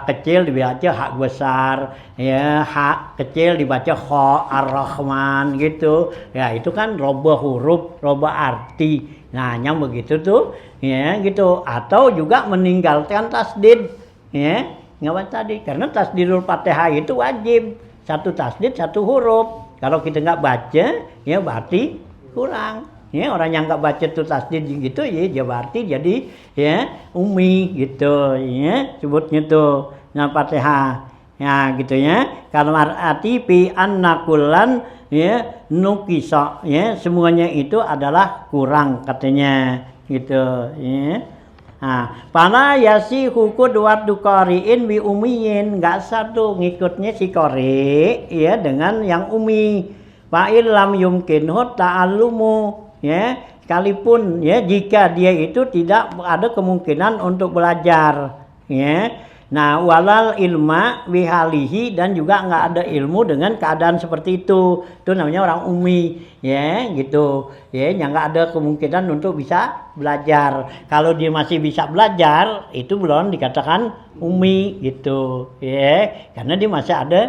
kecil dibaca hak besar, ya hak kecil dibaca kho ar-Rahman gitu. Ya itu kan robah huruf, robah arti. Nah, yang begitu tuh, ya gitu. Atau juga meninggalkan tasdid, ya nggak tadi. Karena tasdidul Fatihah itu wajib, satu tasdid satu huruf. Kalau kita nggak baca, ya berarti kurang. Ya, orang yang nggak baca tuh tasdid gitu ya dia berarti jadi ya umi gitu ya sebutnya tuh nah Fatihah ya gitu ya kalau arti pi annakulan ya nukisa ya semuanya itu adalah kurang katanya gitu ya. Nah, pana yasi hukud wadu qari'in bi umiyin nggak satu ngikutnya si qari ya dengan yang umi fa'il lam yumkinhu ta'allumu ya sekalipun ya jika dia itu tidak ada kemungkinan untuk belajar ya nah walal ilma bihalihi dan juga nggak ada ilmu dengan keadaan seperti itu namanya orang umi ya gitu ya yang nggak ada kemungkinan untuk bisa belajar kalau dia masih bisa belajar itu belum dikatakan umi gitu ya karena dia masih ada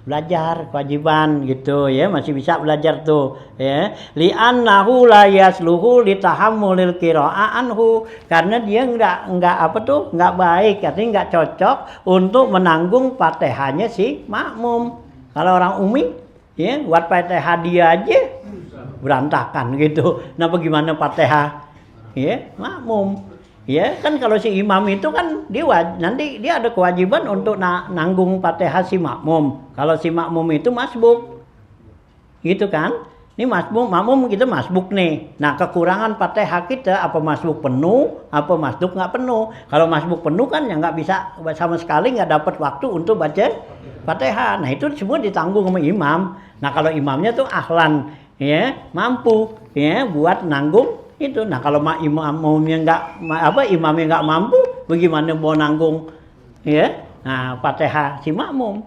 belajar kewajiban gitu ya masih bisa belajar tuh ya li'annahu la yasluhu litahammulil qira'ah anhu karena dia enggak apa tuh enggak baik artinya enggak cocok untuk menanggung Fatihahnya si makmum kalau orang umi ya buat Fatihah dia aja berantakan gitu nah bagaimana Fatihah ya makmum ya kan kalau si imam itu kan dia nanti dia ada kewajiban untuk nanggung Fatihah si makmum. Kalau si makmum itu masbuk, gitu kan? Ini makmum kita masbuk nih. Nah kekurangan Fatihah kita apa masbuk penuh, apa masbuk nggak penuh. Kalau masbuk penuh kan ya nggak bisa sama sekali nggak dapat waktu untuk baca Fatihah. Nah itu semua ditanggung sama imam. Nah kalau imamnya tuh ahlan, ya mampu, ya buat nanggung. Itu nah kalau imamnya nggak mampu bagaimana mau nanggung ya nah Fatihah si makmum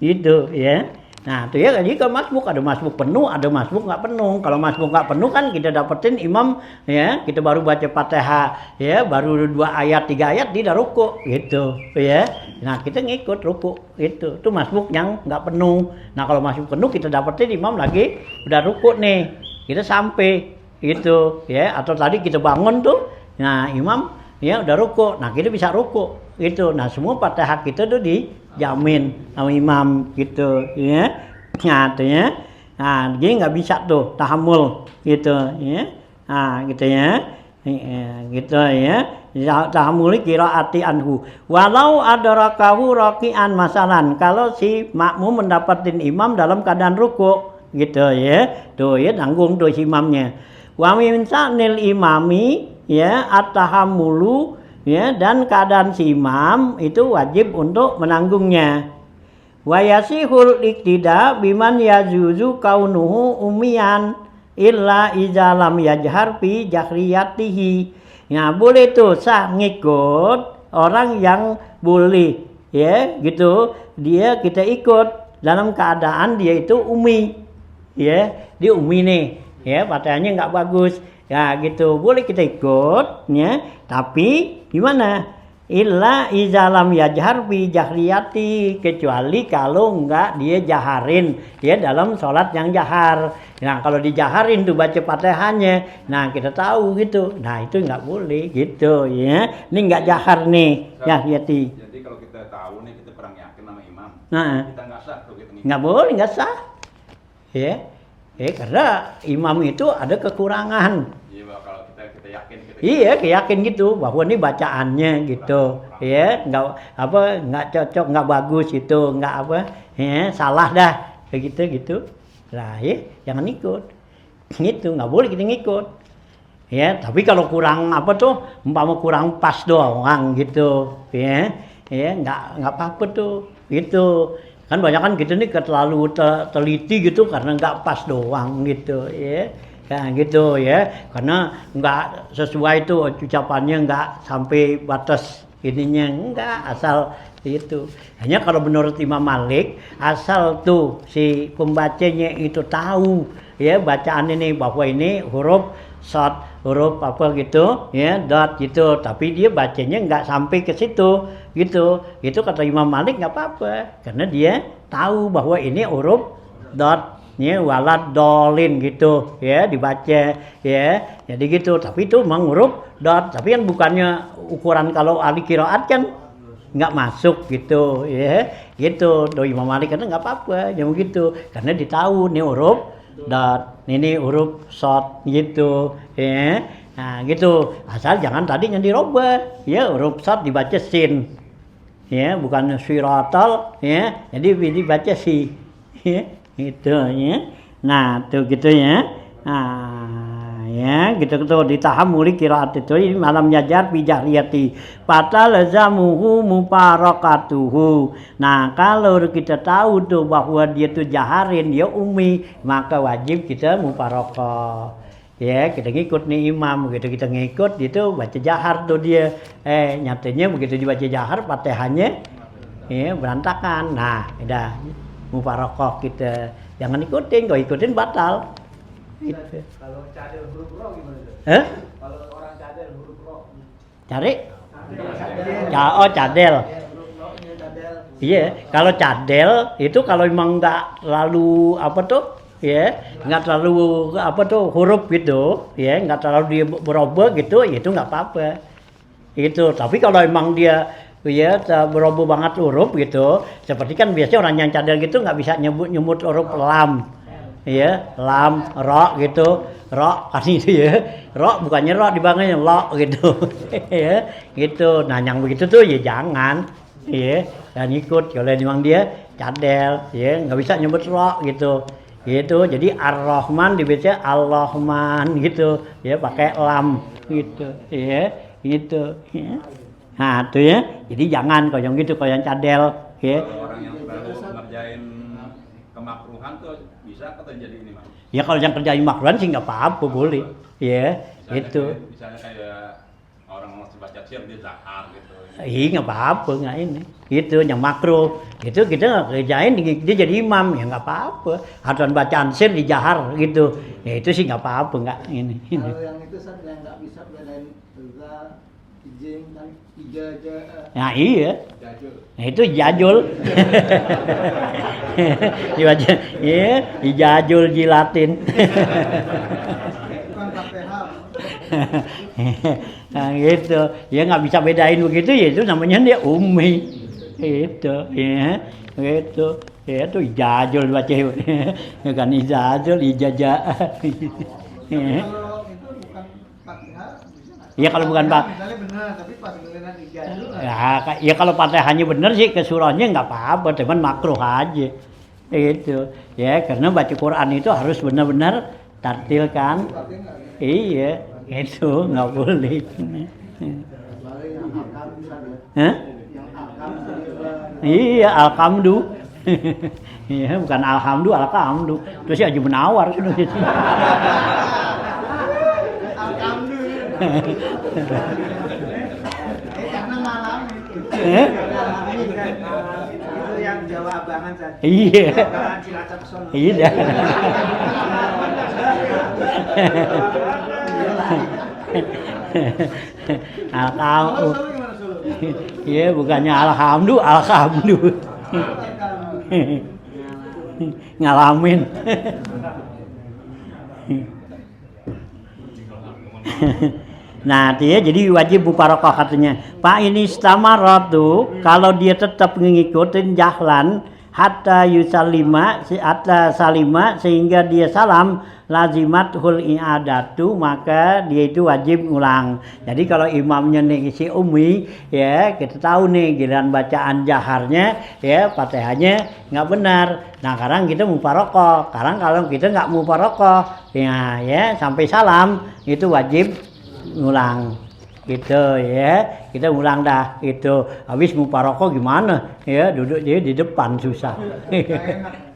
itu ya nah itu ya jadi kalau masbuk ada masbuk penuh ada masbuk nggak penuh kalau masbuk nggak penuh kan kita dapetin imam ya kita baru baca Fatihah ya baru 2 ayat 3 ayat dia udah ruku gitu ya nah kita ngikut ruku itu masbuk yang nggak penuh nah kalau masbuk penuh kita dapetin imam lagi udah ruku nih kita sampai gitu ya atau tadi kita bangun tuh nah imam ya udah ruku nah kita bisa ruku gitu nah semua Fatihah kita tuh dijamin sama imam gitu ya nah tuh ya nah jadi nggak bisa tuh tahammul gitu ya nah gitu ya gitu ya tahammuli qiraati anhu walau adrakahu raqi'an masalan kalau si makmum mendapatin imam dalam keadaan ruku gitu ya tuh ya tanggung tuh si imamnya wa min sa'nil imami ya at-tahammulu ya dan keadaan si imam itu wajib untuk menanggungnya wa yasihul iktida biman yajuzu kaunuhu umiyan illa iza lam yajhar fi jahriyatihi nah boleh tuh sah ngikut orang yang boleh ya gitu dia kita ikut dalam keadaan dia itu umi ya dia umi nih ya Fatihahnya nggak bagus ya gitu boleh kita ikut ya tapi gimana illa izalam yajhar bi jahriyati kecuali kalau nggak dia jaharin ya dalam sholat yang jahar nah kalau dijaharin tuh baca Fatihahnya nah kita tahu gitu nah itu nggak boleh gitu ya ini nggak jahar nih ya Yati jadi kalau kita tahu nih kita kurang yakin sama imam nah kita nggak sah tuh kita nggak boleh nggak sah ya karena imam itu ada kekurangan. Iya, kalau kita yakin Iya, yakin gitu bahwa ini bacaannya gitu. Ya, nggak cocok, nggak bagus itu, nggak apa, ya, salah dah. Begitu gitu. Lah, ya, jangan ikut. Gitu, nggak boleh kita ngikut. Ya, tapi kalau kurang apa tuh, umpama kurang pas doang gitu, ya nggak apa-apa tuh, gitu. Kan banyak kan gitu nih terlalu teliti gitu karena nggak pas doang gitu ya. Ya gitu ya, karena nggak sesuai itu ucapannya, nggak sampai batas ininya, nggak, asal itu. Hanya kalau menurut Imam Malik, asal tuh si pembacanya itu tahu ya bacaan ini bahwa ini huruf shad, huruf apa gitu ya, dot gitu, tapi dia bacanya nggak sampai ke situ gitu. Itu kata Imam Malik nggak apa-apa karena dia tahu bahwa ini huruf dot ya, walad dolin gitu ya dibaca ya, jadi gitu. Tapi itu memang huruf dot, tapi kan bukannya ukuran kalau ahli qiraat kan nggak masuk gitu ya, gitu. Do Imam Malik karena nggak apa-apa ya begitu, karena ditahu nih huruf dot, ini huruf shad gitu ya. Nah gitu, asal jangan tadinya dirubah ya, huruf shad dibaca sin ya, bukan siratal ya, jadi dibaca si ya. Itu ya. Nah, tuh gitu ya. Nah, ya, gitu ditahamuli qiraat itu ini malam yajar bi jahriyati. Fatalazamuhu mubarakatuhu. Nah, kalau kita tahu tuh bahwa dia tuh jaharin, dia ummi, maka wajib kita mubarakah. Ya, kita ngikut nih imam, begitu kita ngikut itu baca jahar tuh dia. Nyatanya begitu dibaca jahar Fatihahnya ya berantakan. Nah, udah mubarakah kita, jangan ikutin, kalau ikutin batal. Gitu. Kalau cadel huruf ro gimana tuh? Kalau orang cadel huruf ro. Cari? Cadel. Cadel. Huruf ro-nya cadel. Iya, kalau cadel itu kalau emang nggak lalu apa tuh, ya, nggak terlalu apa tuh huruf gitu, ya, nggak terlalu dia berubah gitu, ya itu nggak apa-apa. Itu. Tapi kalau emang dia ya berubah banget huruf gitu, seperti kan biasanya orang yang cadel gitu nggak bisa nyebut huruf lam, ya, lam, ro gitu, ro kan itu ya, ro bukannya ro dibangunnya lo gitu, ya, gitu. Nah yang begitu tuh ya jangan, ya, dan ikut kalau memang dia cadel, ya, nggak bisa nyebut ro gitu, gitu. Jadi Ar-Rahman dibaca Al-Rahman gitu, ya, pakai lam gitu, ya, gitu, ya. Nah tuh ya, jadi jangan kalau yang gitu, kalau yang cadel ya. Kalau orang yang baru ngerjain kemakruhan tuh bisa atau jadi ini Mas? Ya kalau yang kerjain makruhan sih nggak apa-apa, boleh ya, itu. Misalnya kayak orang mau baca sir dia zahar gitu. Iya nggak apa-apa, nggak ini, itu yang makruh itu kita kerjain dia jadi imam ya nggak apa-apa, aturan bacaan sir di jahar gitu ya, itu sih nggak apa-apa, nggak ini. Kalau yang itu yang nggak bisa bedain za, ijing dan ijaja. Nah iya, nah itu jajul. Dibaca, ya, ijajul jilatin. Bukan Fatihah. Nah gitu, ya nggak bisa bedain begitu ya, itu namanya dia ummi. Itu, ya, gitu, ya itu ijajul baca, bukan ijajul, ijajah. Kalau itu bukan Fatihah bisa nggak? Ya kalau bukan Pak. Misalnya benar, tapi pas giliran ijajul Ya kalau Fatihahnya bener sih ke surahnya nggak apa-apa, cuman makruh aja. Itu, ya karena baca Quran itu harus benar-benar tartil kan. Iya, itu nggak boleh. Hah? Iya, alhamdu. Iya, bukan alhamdu, alhamdu. Terus si Haji Menawar sudah gitu. alhamdu. Karena ngalamin. Ngalamin kan. Itu yang Jawa Abangan saja. Iya. Abangan Cilacap sono. Iya. Alhamdu. Iya, bukannya alhamdu, alhamdu. Ngalamin. Nah, dia jadi wajib mubarakah katanya. Pak ini istamaratu, kalau dia tetap ngikutin jahlan hatta yusalima, hatta salima sehingga dia salam, lazimatul i'adatu, maka dia itu wajib ngulang. Jadi kalau imamnya nih si ummi ya, kita tahu nih giliran bacaan jaharnya ya Fatihahnya nggak benar. Nah, sekarang kita mubarakah. Sekarang kalau kita nggak mubarakah ya sampai salam itu wajib ngulang. gitu ya. Kita ulang dah gitu. Habis muparoko gimana? Ya, duduk dia di depan susah.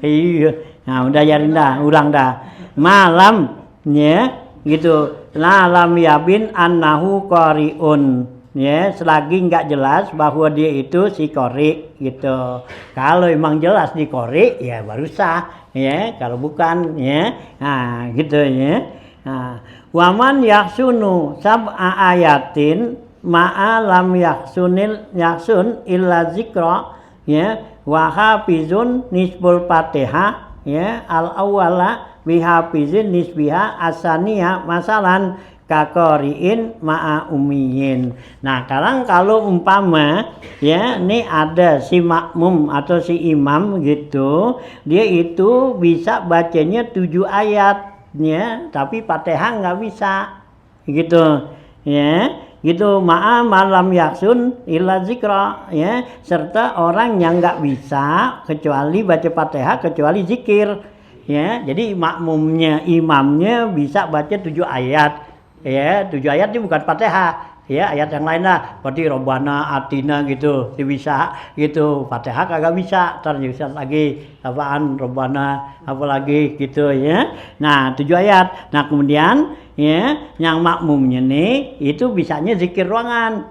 Iya. Nah, udah ajarin dah, ulang dah. Malam ya, gitu. La lam yabin annahu qari'un. Ya, selagi nggak jelas bahwa dia itu si qari gitu. Kalau emang jelas di qari ya baru sah ya, kalau bukan ya. Nah, gitu ya. Nah, waman yaksunu sab'a ayatin ma'a lam yaksun illa zikra ya wa hafizun nisbul fatihah ya al awwala bi hafizin nisbiha asaniya masalan kakoriin ma'a umiyin. Nah, sekarang kalau umpama ya ini ada si makmum atau si imam gitu, dia itu bisa bacanya 7 ayat ya, tapi Fatihah nggak bisa gitu ya, gitu. Ma'a malam yaksun illa zikra ya, serta orang yang nggak bisa kecuali baca Fatihah kecuali zikir ya. Jadi makmumnya, imamnya bisa baca 7 ayat ya, 7 ayat ini bukan Fatihah ya, ayat yang lain lah seperti Robbana Atina gitu, dia bisa gitu. Fatihah kagak bisa, terus lagi apaan Robbana apalagi gitu ya. Nah, 7 ayat. Nah, kemudian ya yang makmumnya nih itu bisanya zikir ruangan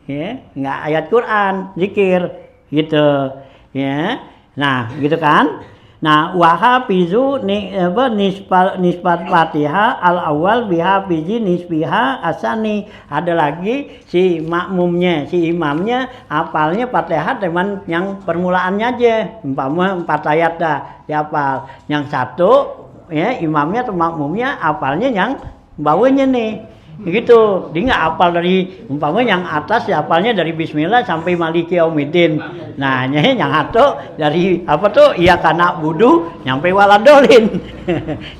ya, nggak ayat Quran, zikir gitu ya. Nah, gitu kan. Nah, wahafizu nisbat Fatihah al awal bihafizi nisbiha asani. Ada lagi si makmumnya, si imamnya hafalnya Fatihah dengan yang permulaannya aja. Umpama 4 ayat dah dihafal. Yang satu ya imamnya atau makmumnya hafalnya yang bawahnya nih. Begitu, dia nggak hafal dari umpama yang atas ya hafalnya dari Bismillah sampai Maliki Yaumiddin. Nah, yang satu dari apa tuh? Iya kana budu nyampe waladolin.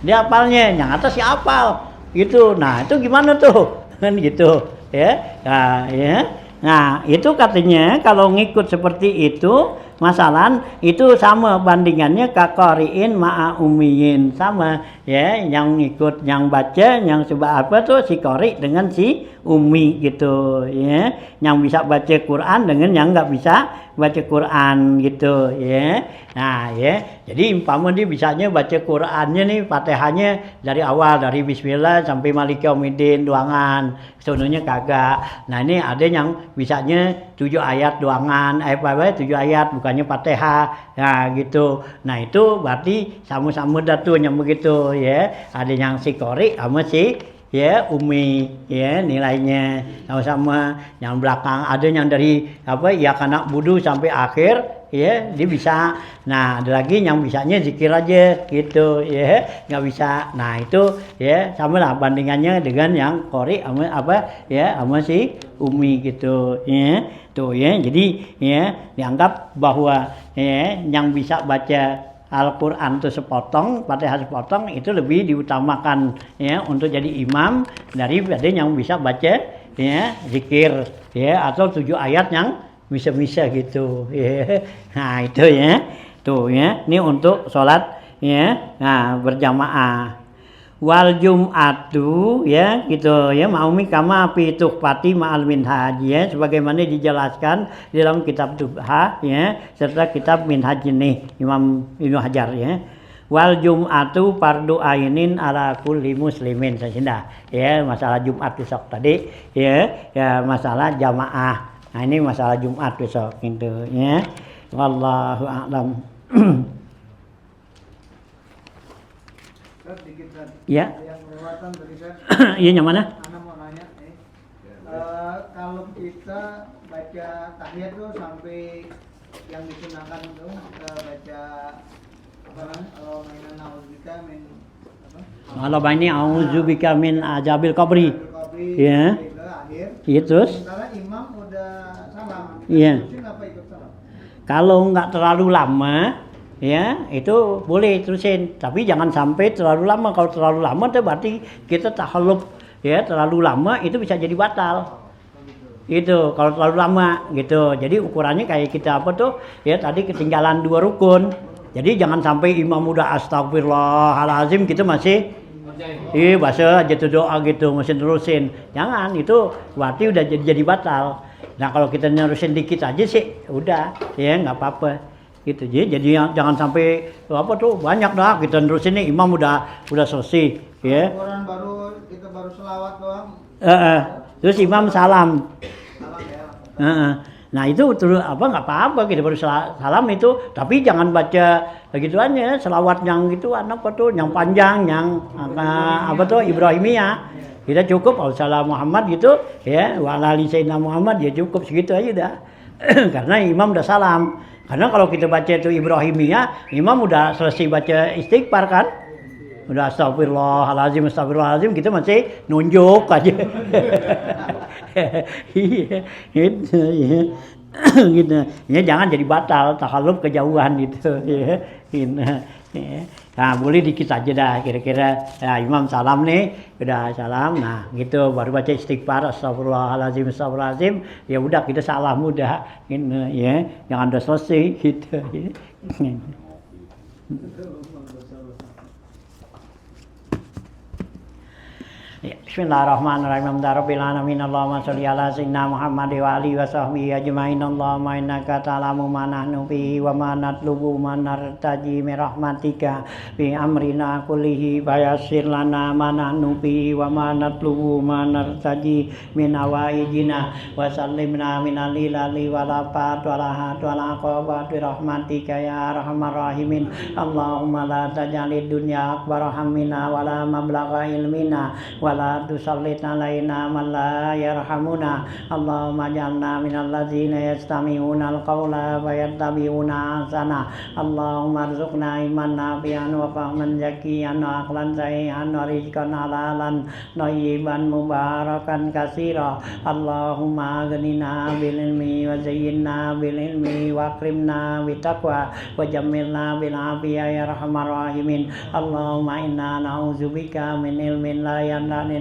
Dia hafalnya, yang atas ya hafal. Gitu. Nah, itu gimana tuh? Kan gitu, ya. Nah, ya. Nah, itu katanya kalau ngikut seperti itu, masalah itu sama bandingannya kakoriin ma'a umiyin, sama ya, yang ngikut yang baca yang coba apa tuh si qori dengan si umi gitu ya, yang bisa baca Quran dengan yang nggak bisa baca Quran gitu ya. Nah ya, jadi umpama dia bisanya baca Qurannya nih Fatihahnya dari awal dari Bismillah sampai Maliki Yaumiddin doangan, sebenarnya kagak. Nah, ini ada yang bisanya 7 ayat doangan, 7 ayat bukannya Fatihah. Nah, gitu. Nah, itu berarti sama-sama datunya begitu ya. Ada yang si qori sama si ya umi ya, nilainya sama-sama. Yang belakang ada yang dari apa ya kanak budu sampai akhir ya, dia bisa. Nah, ada lagi yang bisanya zikir aja gitu ya, nggak bisa. Nah, itu ya sama lah bandingannya dengan yang qori sama apa ya sama si umi gitu ya. Tuh ya, jadi ya dianggap bahwa ya yang bisa baca Al-Quran itu sepotong, Fatihah sepotong itu lebih diutamakan ya untuk jadi imam daripada yang bisa baca ya zikir ya atau 7 ayat yang bisa-bisa gitu ya. Nah, itu ya. Tuh ya, ini untuk sholat ya. Nah, berjamaah. Wal Jum'atu ya gitu ya, maumi kama fi tuhfati ma'al minhaj ya, sebagaimana dijelaskan di dalam kitab Tuhfah ya serta kitab Minhaj ini Imam Ibnu Hajar ya. Wal Jum'atu fardu ainin ala kulli muslimin sasindah ya, masalah Jumat besok tadi ya, ya masalah jamaah. Nah, ini masalah Jumat besok gitu ya. Wallahu a'lam. Dikit tadi. Ya. Yang kelewatan tadi kan. Iya, yang mana? Ana mau nanya nih. Kalau kita baca tahiyat tuh sampai yang disunahkan itu baca apa namanya? Kalau mainan nauzubika min apa? Kalau ini auzubika min azabil qabri. Ya. Akhir. Iya, terus? Sementara imam udah salam. Iya. Terusin apa ikut salam? Kalau nggak terlalu lama ya itu boleh terusin, tapi jangan sampai terlalu lama. Kalau terlalu lama itu berarti kita tahallub ya, terlalu lama itu bisa jadi batal itu kalau terlalu lama gitu. Jadi ukurannya kayak kita apa tuh ya tadi ketinggalan 2 rukun, jadi jangan sampai imam udah astagfirullahalazim kita masih Bahasa aja tuh doa gitu, mesti terusin. Jangan, itu berarti udah jadi batal. Nah kalau kita nerusin dikit aja sih, udah, ya nggak apa-apa. Gitu, jadi jangan sampai apa tuh banyak dah kita nerusin nih, imam udah selesai, ya. Quran kita baru selawat doang. Terus imam salam. Salam ya. Nah itu terus nggak apa-apa kita baru salam itu, tapi jangan baca begituannya selawat yang gitu apa tuh yang panjang yang apa tuh Ibrahimiyah. Kita cukup Assalamualaikum Muhammad gitu ya, wa ala ali sayyidina Muhammad ya cukup segitu aja dah. Karena imam udah salam. Karena kalau kita baca itu Ibrahimiyah, imam udah selesai baca istighfar kan? Udah astagfirullahalazim kita masih nunjuk aja. Gitu ya. Gitu. Ya jangan jadi batal, takalluf kejauhan gitu ya. Nah, boleh dikit aja dah kira-kira. Ya, imam salam nih, udah salam. Nah, gitu baru baca istighfar astagfirullahalazim. Ya udah kita salam udah gitu ya. Jangan udah selesai gitu. Bismillahirrahmanirrahim. Rabbil alamin. Allahumma shalli ala sayyidina Muhammad wa alihi wa sahbihi ajmain. Allahumma innaka ta'lamu ma nahnu fihi wa ma natlubu ma nartaji min rahmatika fi amrina kullihi fayassir lana ma nahnu fihi wa ma natlubu ma nartaji min awaijina wa sallimna min alilali wa lafat wa lahat wa laqabat bi rahmatika ya arhamar rahimin. Allahumma la taj'alid dunya akbar hammina wa la mablagha ilmina wala tusallit alaina man la yarhamuna. Allahumma ij'alna minal ladzina yastami'una al-qawla wa yattabi'una ahsana. Allahumma arzuqna ilman nafi'an wa fahman zakiyan wa aqlan sahihan wa rizqan halalan thayyiban mubarakan katsira. Allahumma aghnina bil ilmi wa zayyinna bil ilmi wa akrimna bit taqwa wa jammilna bil afiyah ya arhamar rahimin. Allahumma inna na'udzubika min ilmin la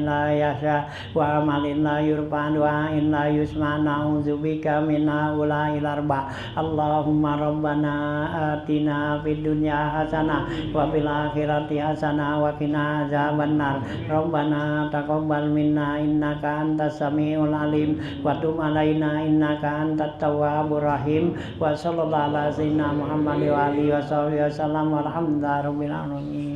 la yasha wa amalin la yurfan wa in la yusma na'udzubika min haula'il arba. Allahumma rabbana atina fid dunya hasanah wa fil akhirati hasanah wa qina azabannar. Rabbana taqabbal minna innaka antas samiul alim wa tub alaina innaka antat tawwabur rahim. Wa sallallahu ala sayyidina Muhammad wa alihi wa sahbihi wasallam walhamdulillahi rabbil alamin.